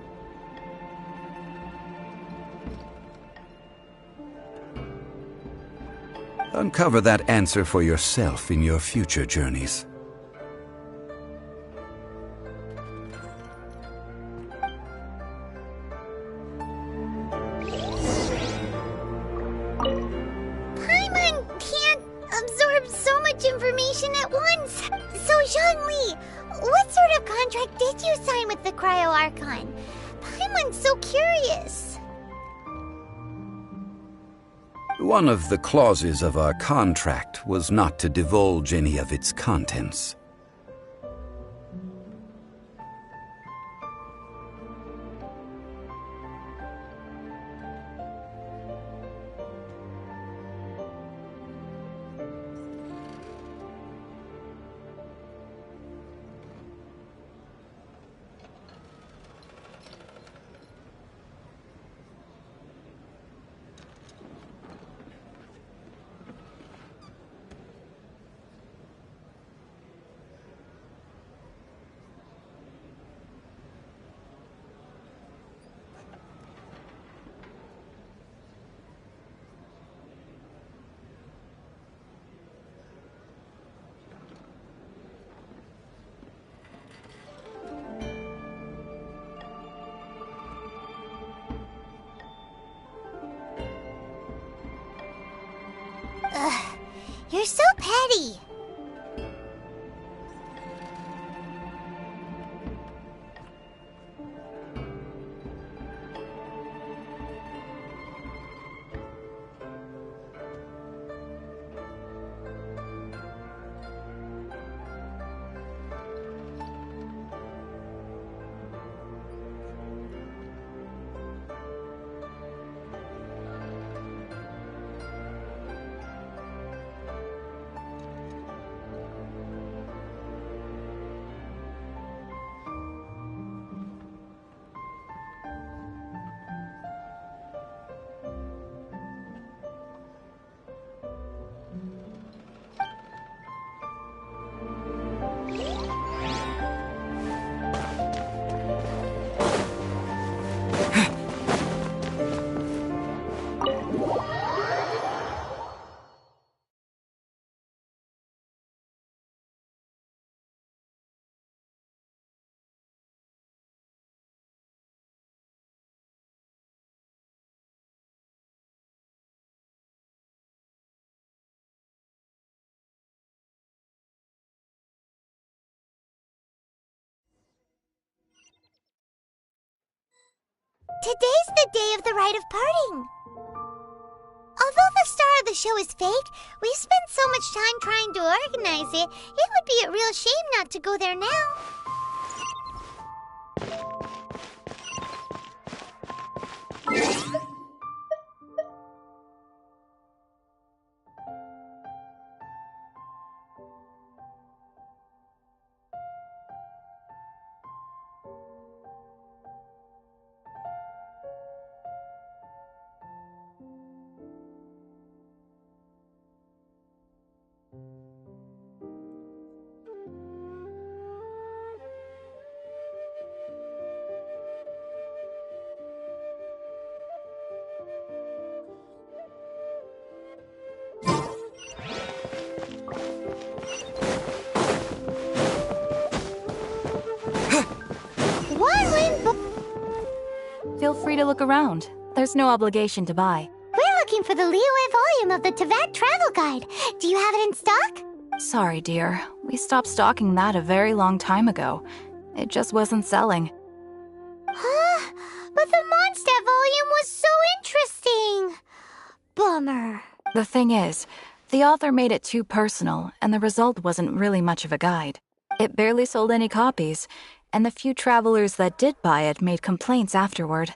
uncover that answer for yourself in your future journeys. Paimon can't absorb so much information at once. So, Zhongli, what sort of contract did you sign with the Cryo-Archon? Paimon's so curious. One of the clauses of our contract was not to divulge any of its contents. Ugh, you're so petty. Today's the day of the rite of parting. Although the star of the show is fake, we spent so much time trying to organize it, it would be a real shame not to go there now. Feel free to look around. There's no obligation to buy. We're looking for the Liyue volume of the Teyvat travel guide. Do you have it in stock? Sorry, dear. We stopped stocking that a very long time ago. It just wasn't selling. Huh? But the Mondstadt volume was so interesting. Bummer. The thing is, the author made it too personal, and the result wasn't really much of a guide. It barely sold any copies, and the few travelers that did buy it made complaints afterward.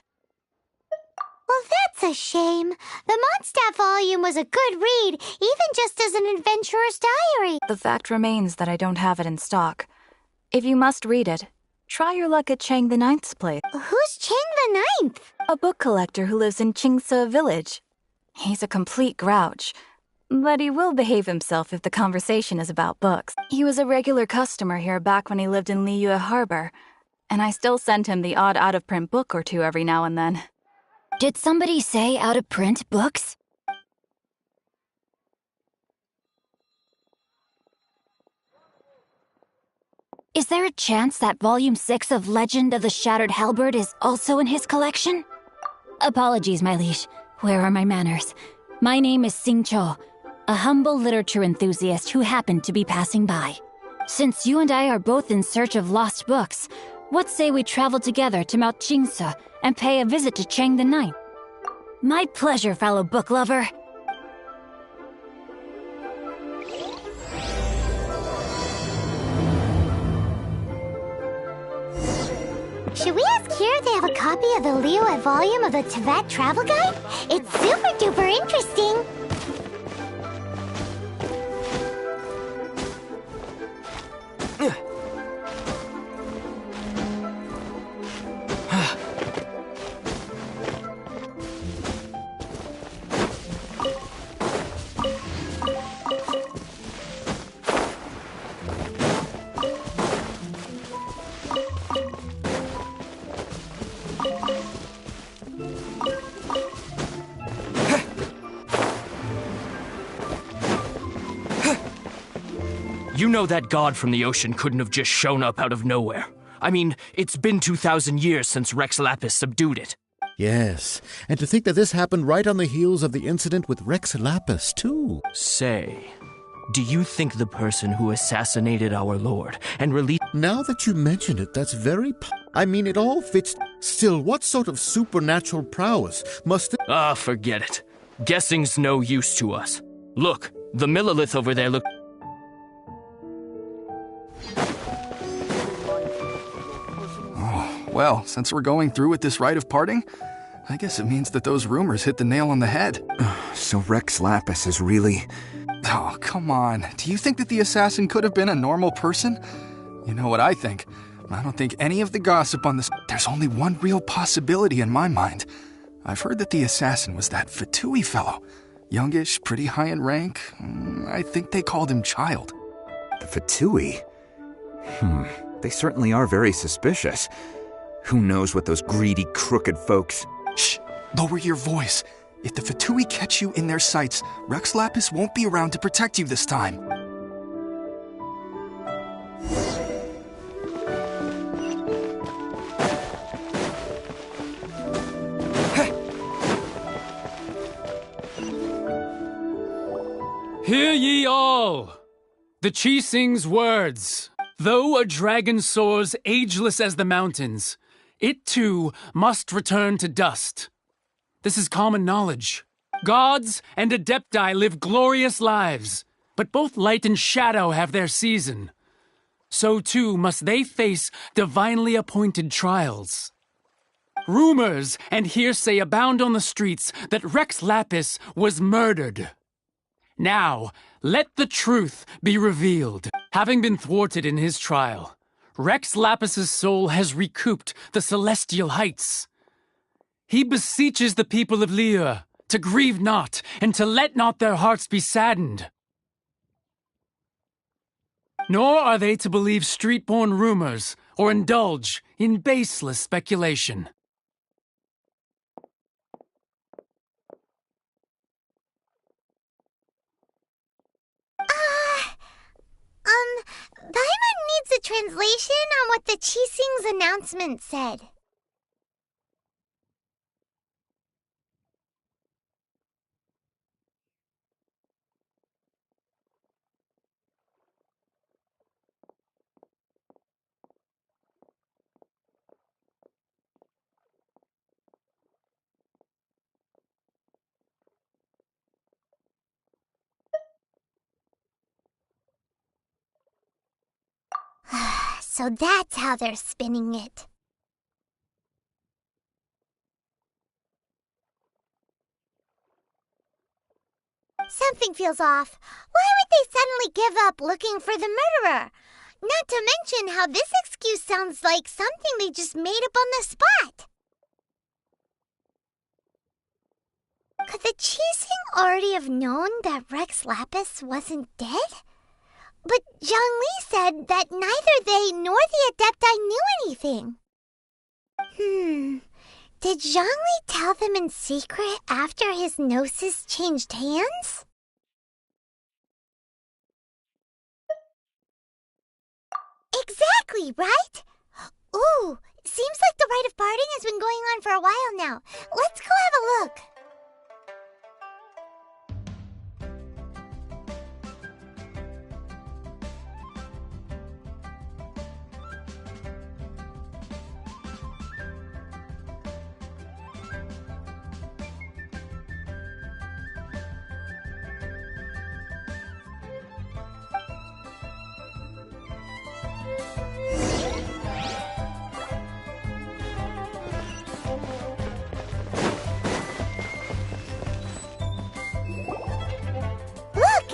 Well, that's a shame. The Mondstadt volume was a good read, even just as an adventurer's diary. The fact remains that I don't have it in stock. If you must read it, try your luck at Chang the Ninth's place. Who's Chang the Ninth? A book collector who lives in Qingce Village. He's a complete grouch, but he will behave himself if the conversation is about books. He was a regular customer here back when he lived in Liyue Harbor, and I still send him the odd out-of-print book or two every now and then. Did somebody say out-of-print books? Is there a chance that Volume 6 of Legend of the Shattered Halberd is also in his collection? Apologies, my liege. Where are my manners? My name is Sing Cho, a humble literature enthusiast who happened to be passing by. Since you and I are both in search of lost books, what say we travel together to Mount Qingce and pay a visit to Chang the Ninth? My pleasure, fellow book lover. Should we ask here if they have a copy of the Liyue volume of the Teyvat travel guide? It's super duper interesting. You know that god from the ocean couldn't have just shown up out of nowhere. I mean, it's been 2,000 years since Rex Lapis subdued it. Yes, and to think that this happened right on the heels of the incident with Rex Lapis, too. Say, do you think the person who assassinated our lord and released... Now that you mention it, that's very... I mean, it all fits... Still, what sort of supernatural prowess must... forget it. Guessing's no use to us. Look, the Millilith over there look... Well, since we're going through with this rite of parting, I guess it means that those rumors hit the nail on the head. So Rex Lapis is really... Oh, come on. Do you think that the assassin could have been a normal person? You know what I think. I don't think any of the gossip on this... There's only one real possibility in my mind. I've heard that the assassin was that Fatui fellow. Youngish, pretty high in rank. I think they called him Child. The Fatui? They certainly are very suspicious. Who knows what those greedy, crooked folks... Shh! Lower your voice. If the Fatui catch you in their sights, Rex Lapis won't be around to protect you this time. Hear ye all! The Chi Sing's words. Though a dragon soars ageless as the mountains, it too must return to dust. This is common knowledge. Gods and Adepti live glorious lives, but both light and shadow have their season. So too must they face divinely appointed trials. Rumors and hearsay abound on the streets that Rex Lapis was murdered. Now, let the truth be revealed. Having been thwarted in his trial, Rex Lapis's soul has recouped the celestial heights. He beseeches the people of Liyue to grieve not and to let not their hearts be saddened. Nor are they to believe street-born rumors or indulge in baseless speculation. Paimon needs a translation on what the Chi Sing's announcement said. So that's how they're spinning it. Something feels off. Why would they suddenly give up looking for the murderer? Not to mention how this excuse sounds like something they just made up on the spot. Could the Chi Sing already have known that Rex Lapis wasn't dead? But Zhongli said that neither they nor the Adepti knew anything. Did Zhongli tell them in secret after his gnosis changed hands? Exactly, right? Ooh, seems like the rite of parting has been going on for a while now. Let's go have a look.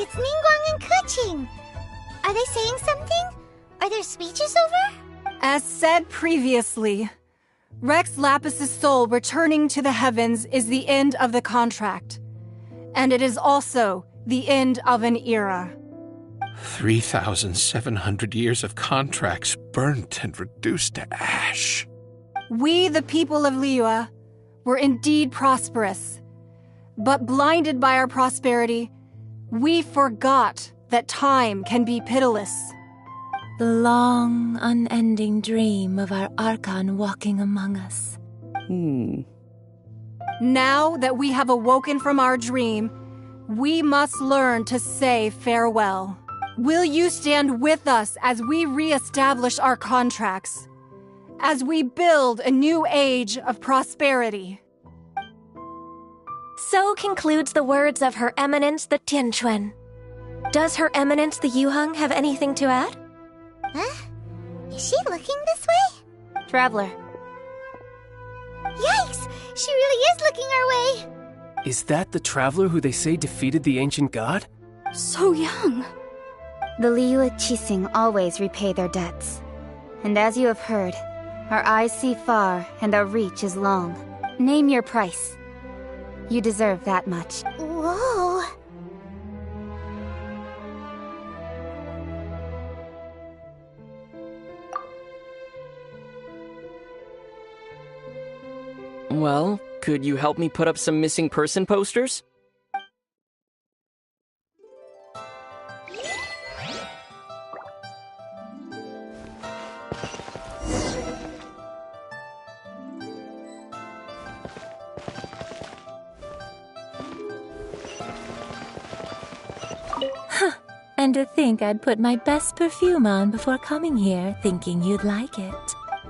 It's Ningguang and Keqing. Are they saying something? Are their speeches over? As said previously, Rex Lapis's soul returning to the heavens is the end of the contract. And it is also the end of an era. 3,700 years of contracts burnt and reduced to ash. We, the people of Liyue, were indeed prosperous. But blinded by our prosperity, we forgot that time can be pitiless. The long, unending dream of our Archon walking among us. Now that we have awoken from our dream, we must learn to say farewell. Will you stand with us as we re-establish our contracts? As we build a new age of prosperity? So concludes the words of Her Eminence the Tianquan. Does Her Eminence the Yuheng have anything to add? Huh? Is she looking this way? Traveler. Yikes! She really is looking our way! Is that the traveler who they say defeated the ancient god? So young. The Liyue Qixing always repay their debts. And as you have heard, our eyes see far and our reach is long. Name your price. You deserve that much. Whoa! Well, could you help me put up some missing person posters? And to think I'd put my best perfume on before coming here, thinking you'd like it.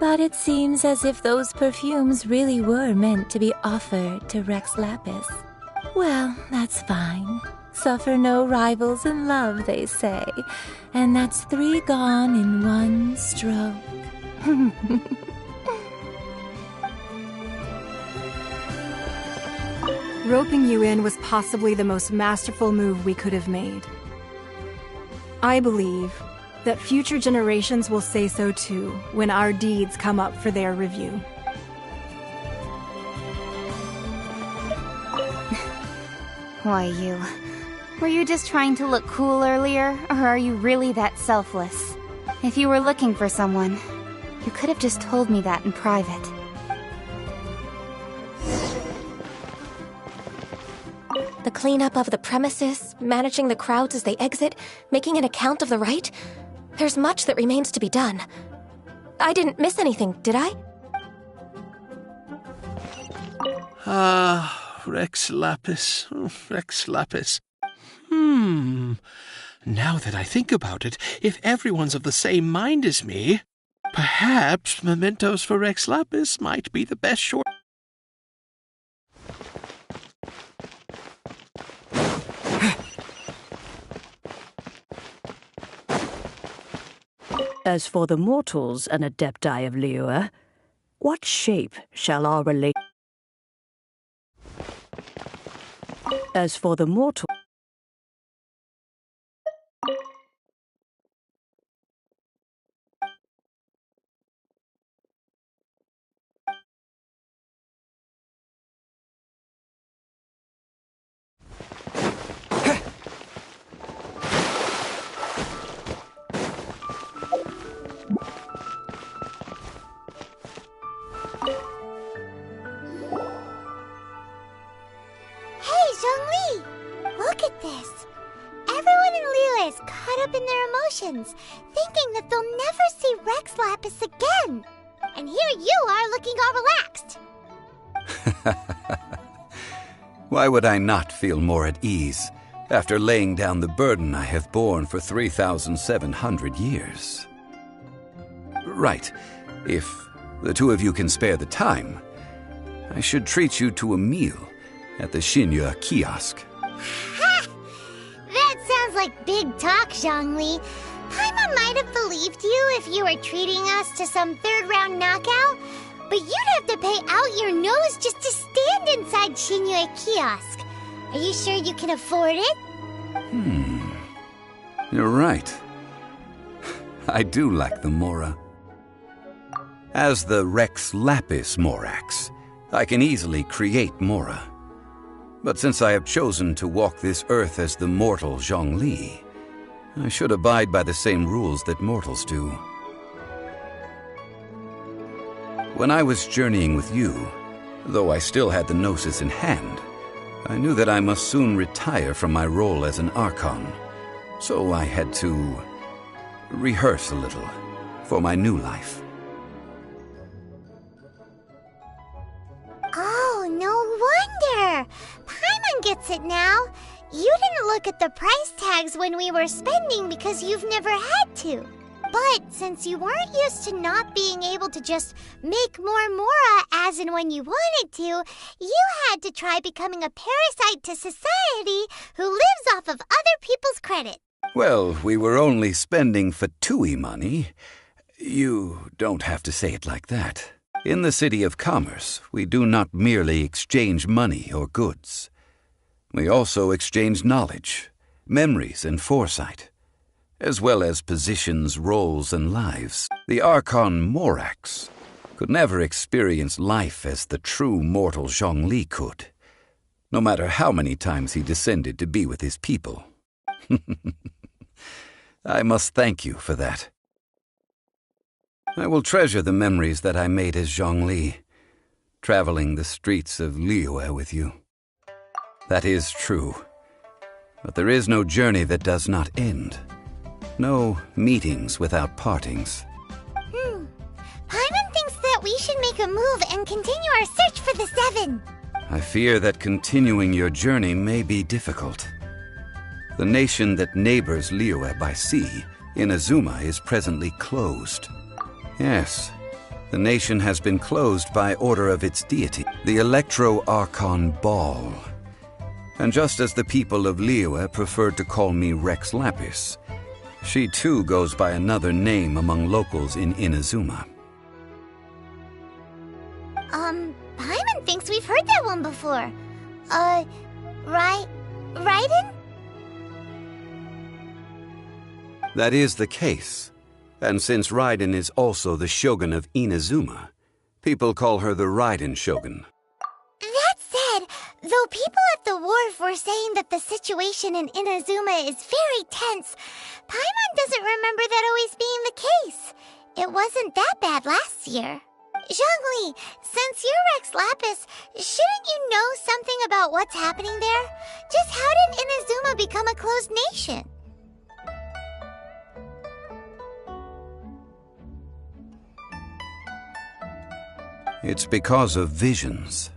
But it seems as if those perfumes really were meant to be offered to Rex Lapis. Well, that's fine. Suffer no rivals in love, they say. And that's 3 gone in 1 stroke. Roping you in was possibly the most masterful move we could have made. I believe that future generations will say so too when our deeds come up for their review. Why, you? Were you just trying to look cool earlier, or are you really that selfless? If you were looking for someone, you could have just told me that in private. The cleanup of the premises, managing the crowds as they exit, making an account of the rite? There's much that remains to be done. I didn't miss anything, did I? Rex Lapis. Rex Lapis. Now that I think about it, if everyone's of the same mind as me, perhaps mementos for Rex Lapis might be the best short... As for the mortals and adepti of Liyue, what shape shall our relate? As for the mortal... Look at this! Everyone in Liyue is caught up in their emotions, thinking that they'll never see Rex Lapis again. And here you are looking all relaxed. Why would I not feel more at ease after laying down the burden I have borne for 3,700 years? Right. If the two of you can spare the time, I should treat you to a meal at the Xinyue kiosk. Ha! That sounds like big talk, Zhongli. Paimon might have believed you if you were treating us to some third-round knockout, but you'd have to pay out your nose just to stand inside Xinyue kiosk. Are you sure you can afford it? You're right. I do lack the Mora. As the Rex Lapis Morax, I can easily create Mora. But since I have chosen to walk this earth as the mortal Zhongli, I should abide by the same rules that mortals do. When I was journeying with you, though I still had the Gnosis in hand, I knew that I must soon retire from my role as an Archon, so I had to rehearse a little for my new life. Oh, no gets it now. You didn't look at the price tags when we were spending because you've never had to. But since you weren't used to not being able to just make more Mora as and when you wanted to, you had to try becoming a parasite to society who lives off of other people's credit. Well, we were only spending Fatui money. You don't have to say it like that. In the City of Commerce, we do not merely exchange money or goods. We also exchange knowledge, memories, and foresight, as well as positions, roles, and lives. The Archon Morax could never experience life as the true mortal Zhongli could, no matter how many times he descended to be with his people. I must thank you for that. I will treasure the memories that I made as Zhongli, traveling the streets of Liyue with you. That is true, but there is no journey that does not end. No meetings without partings. Paimon thinks that we should make a move and continue our search for the Seven. I fear that continuing your journey may be difficult. The nation that neighbors Liyue by sea, Inazuma, is presently closed. Yes, the nation has been closed by order of its deity, the Electro-Archon Ball. And just as the people of Liyue preferred to call me Rex Lapis, she too goes by another name among locals in Inazuma. Paimon thinks we've heard that one before. Raiden? That is the case. And since Raiden is also the Shogun of Inazuma, people call her the Raiden Shogun. That said, though people at the wharf were saying that the situation in Inazuma is very tense, Paimon doesn't remember that always being the case. It wasn't that bad last year. Zhongli, since you're Rex Lapis, shouldn't you know something about what's happening there? Just how did Inazuma become a closed nation? It's because of visions.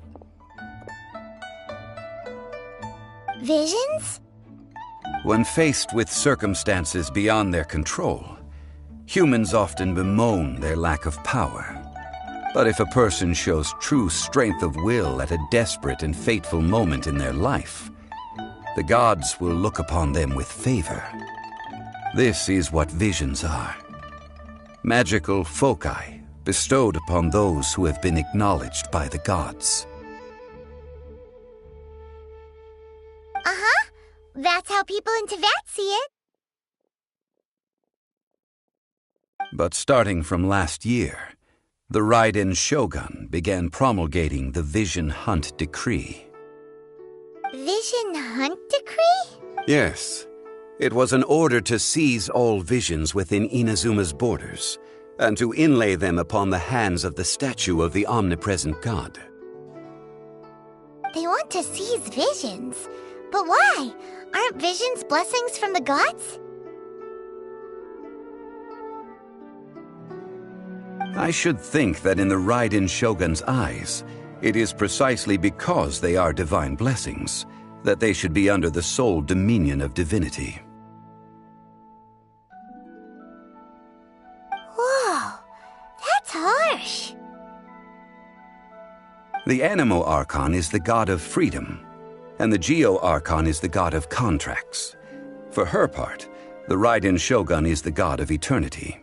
Visions? When faced with circumstances beyond their control, humans often bemoan their lack of power. But if a person shows true strength of will at a desperate and fateful moment in their life, the gods will look upon them with favor. This is what visions are. Magical foci bestowed upon those who have been acknowledged by the gods. That's how people in Teyvat see it. But starting from last year, the Raiden Shogun began promulgating the Vision Hunt Decree. Vision Hunt Decree? Yes. It was an order to seize all visions within Inazuma's borders, and to inlay them upon the hands of the statue of the omnipresent god. They want to seize visions. But why? Aren't visions blessings from the gods? I should think that in the Raiden Shogun's eyes, it is precisely because they are divine blessings that they should be under the sole dominion of divinity. Whoa, that's harsh. The Animo Archon is the god of freedom, and the Geo Archon is the god of contracts. For her part, the Raiden Shogun is the god of eternity.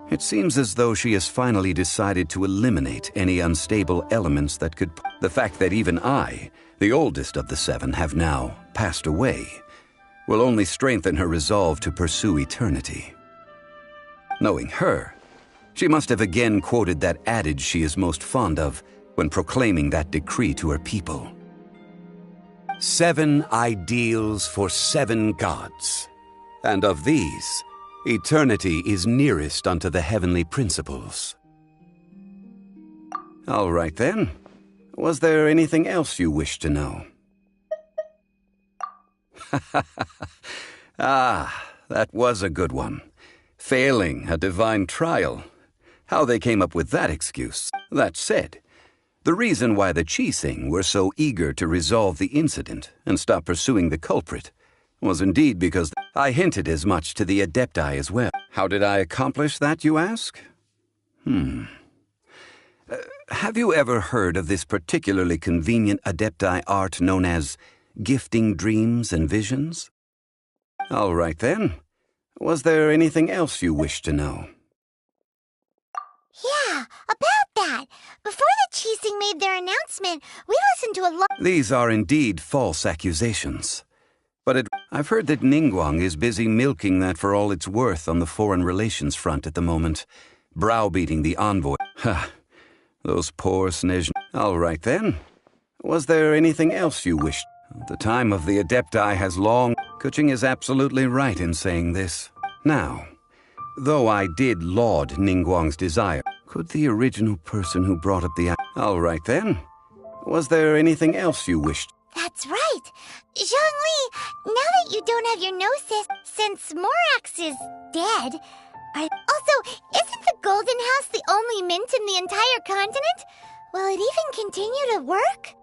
It seems as though she has finally decided to eliminate any unstable elements that could... The fact that even I, the oldest of the seven, have now passed away, will only strengthen her resolve to pursue eternity. Knowing her, she must have again quoted that adage she is most fond of when proclaiming that decree to her people. 7 ideals for 7 gods, and of these, eternity is nearest unto the heavenly principles. All right then. Was there anything else you wished to know? That was a good one. Failing a divine trial. How they came up with that excuse. That said, The reason why the Qixing were so eager to resolve the incident and stop pursuing the culprit was indeed because I hinted as much to the Adepti as well. How did I accomplish that, you ask? Have you ever heard of this particularly convenient Adepti art known as gifting dreams and visions? All right then. Was there anything else you wished to know? Yeah, about that. Before the Qixing made their announcement, we listened to a lot. These are indeed false accusations. But I've heard that Ningguang is busy milking that for all it's worth on the foreign relations front at the moment, browbeating the envoy. Ha! Those poor Snezh. All right then. Was there anything else you wished? The time of the Adepti has long... Kuching is absolutely right in saying this. Now, though I did laud Ningguang's desire, could the original person who brought up the... All right then. Was there anything else you wished? That's right. Zhongli, now that you don't have your gnosis, since Morax is dead... Also, isn't the Golden House the only mint in the entire continent? Will it even continue to work?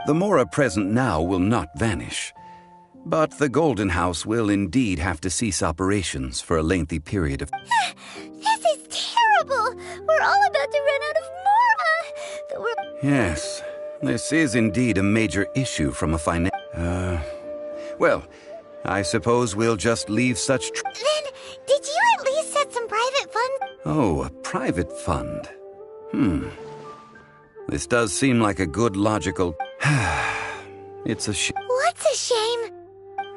The Mora present now will not vanish. But the Golden House will indeed have to cease operations for a lengthy period of... This is terrible! We're all about to run out of Mora! Yes, this is indeed a major issue from a well, I suppose we'll just leave such... Then, did you at least set some private funds? Oh, a private fund. This does seem like a good logical... It's a shame. What's a shame?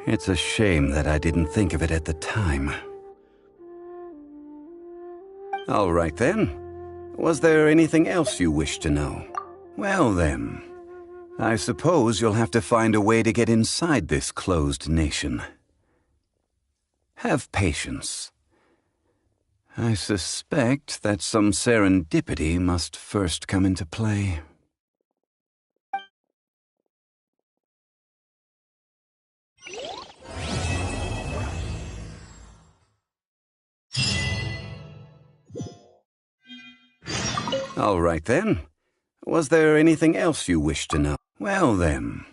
It's a shame that I didn't think of it at the time. All right then. Was there anything else you wish to know? Well then, I suppose you'll have to find a way to get inside this closed nation. Have patience. I suspect that some serendipity must first come into play. All right then. Was there anything else you wished to know? Well then.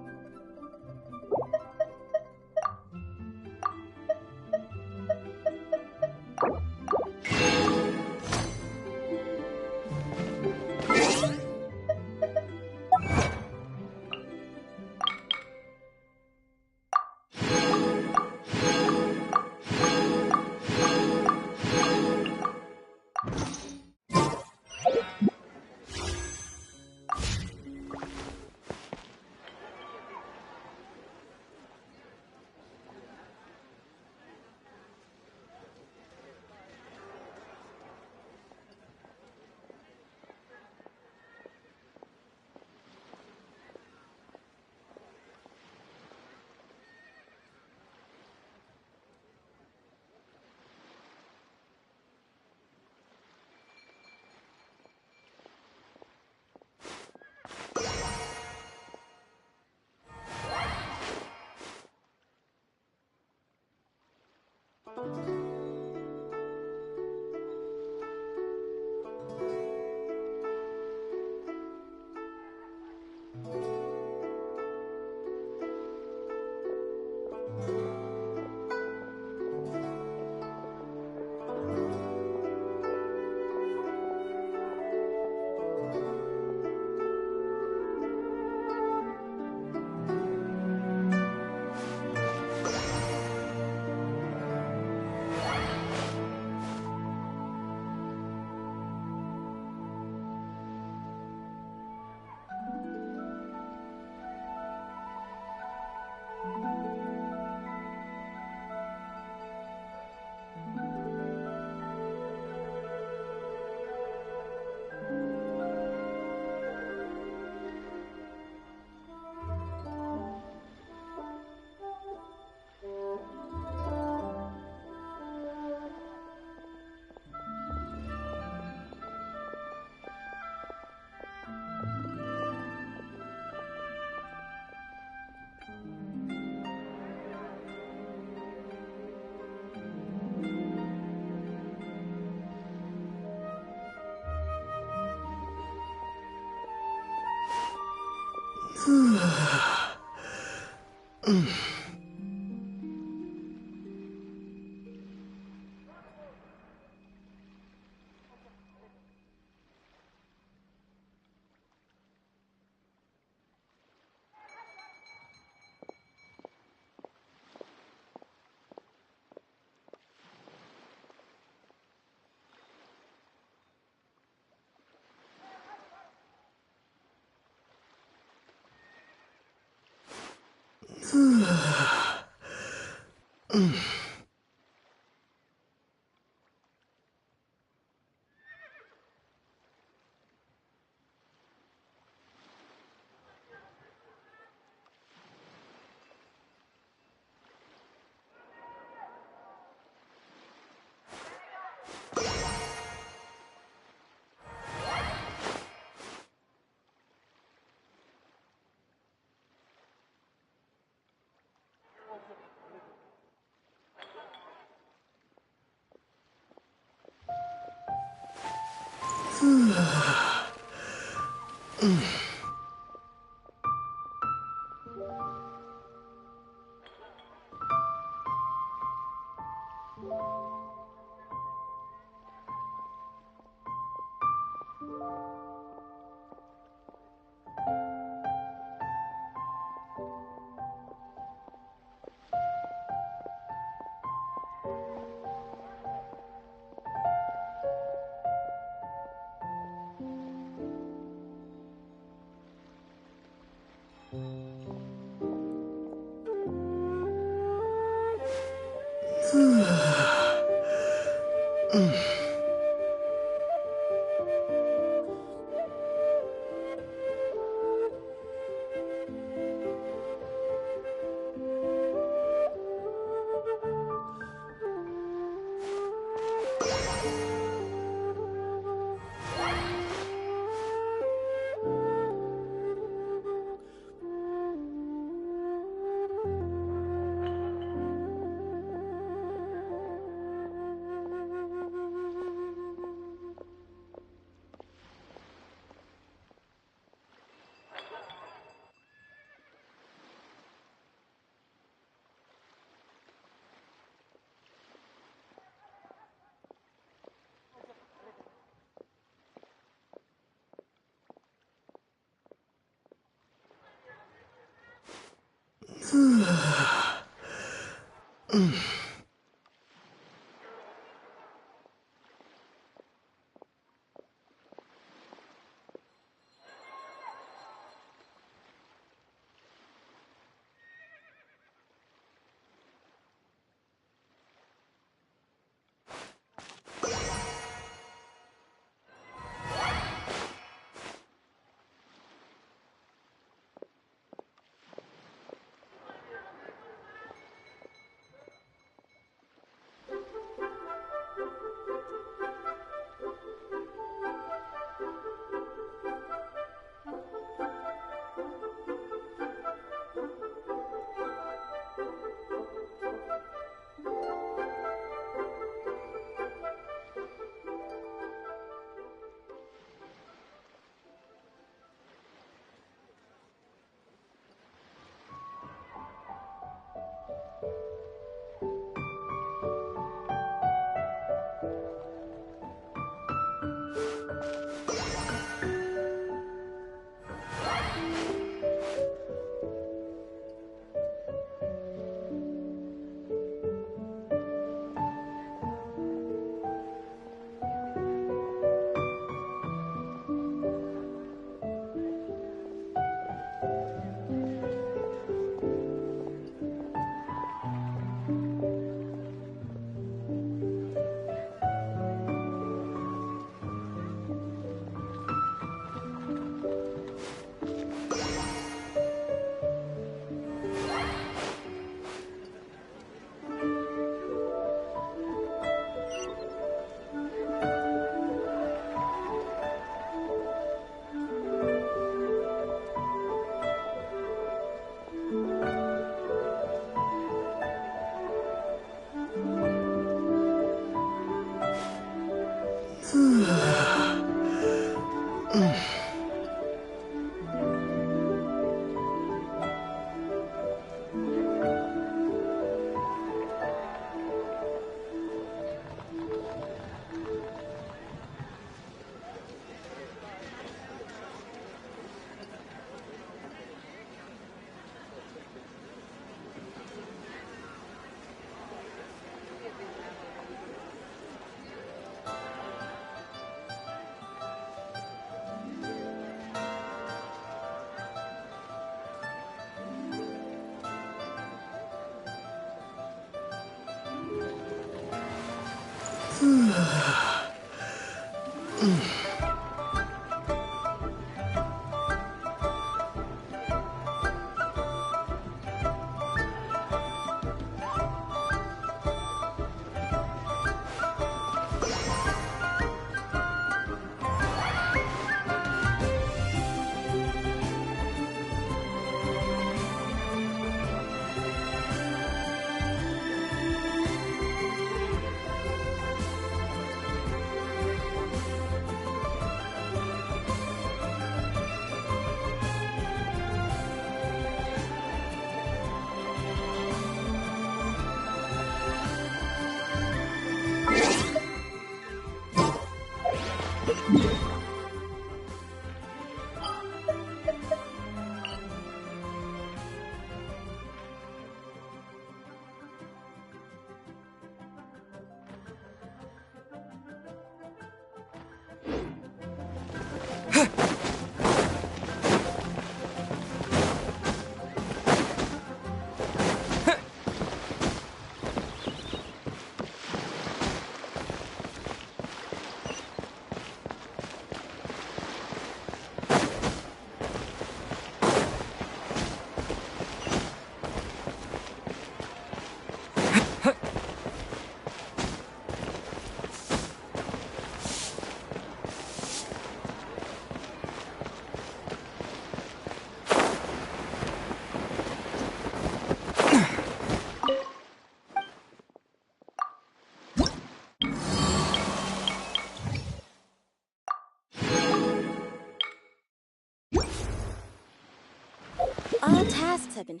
All tasks have been...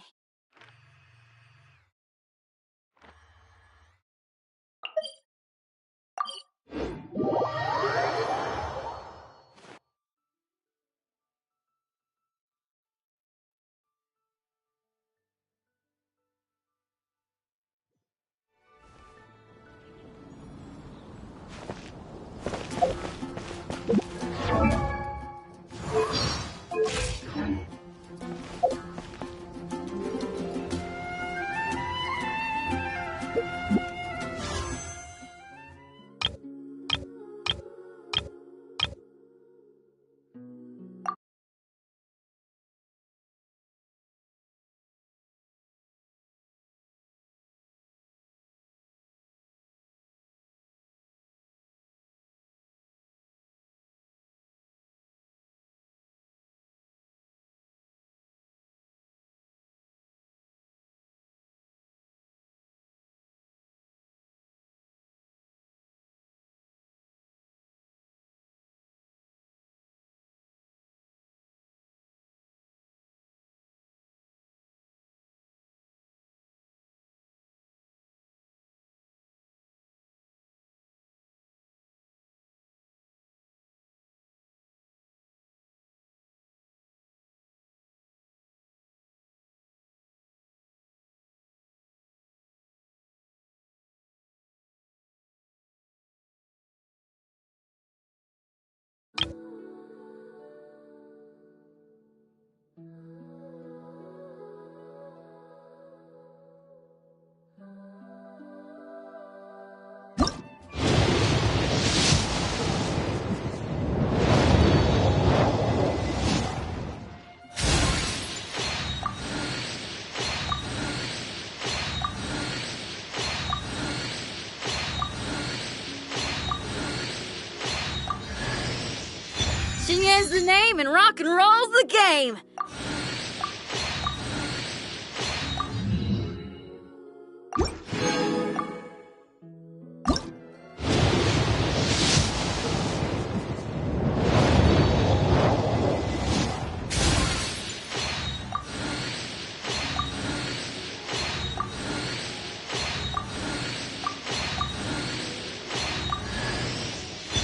Is the name and rock and roll's the game.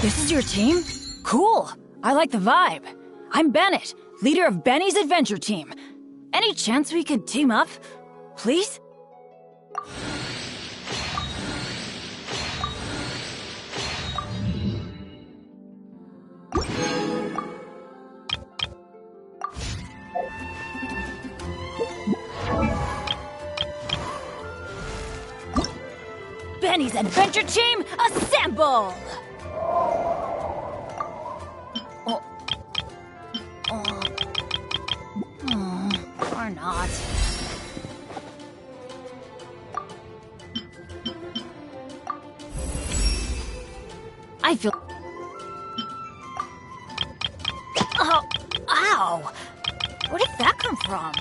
This is your team? Cool. I like the vibe. I'm Bennett, leader of Benny's adventure team. Any chance we could team up? Please? Benny's adventure team, assemble! sample! Or not. I feel... Oh, ow! Where did that come from?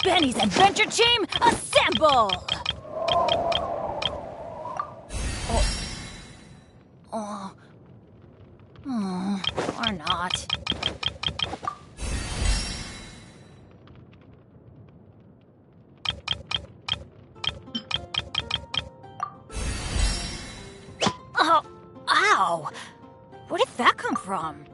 Benny's Adventure Team, assemble! Or not. Oh, ow! Where did that come from?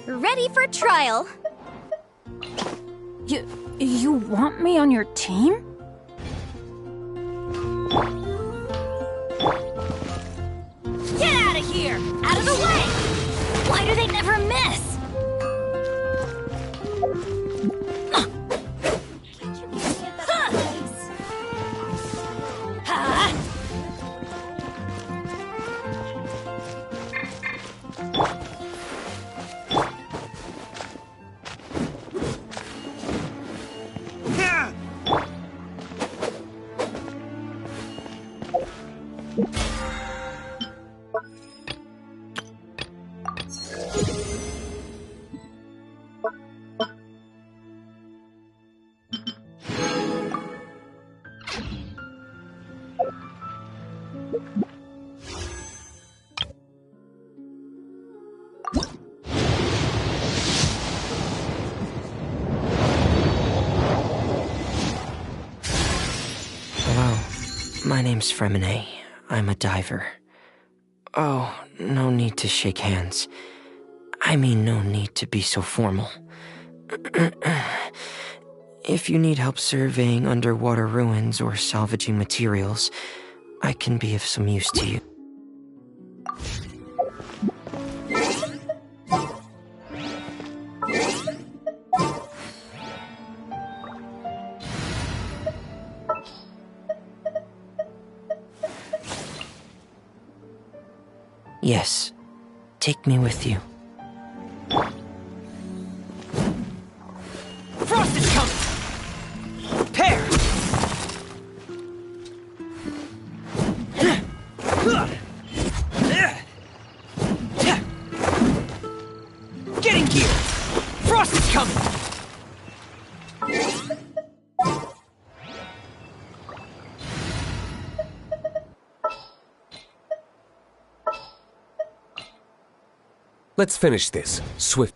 Ready for trial. You want me on your team? Get out of here! Out of the way! Why do they never miss? My name's Fremine. I'm a diver. Oh, no need to shake hands. I mean, no need to be so formal. If you need help surveying underwater ruins or salvaging materials, I can be of some use to you. Yes, take me with you. Frost is coming! Prepare! Get in gear! Frost is coming! Let's finish this, swift.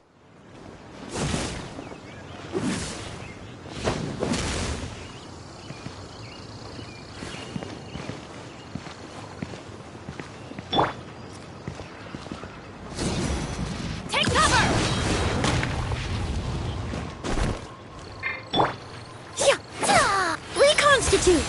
Take cover! Yeah! Reconstitute!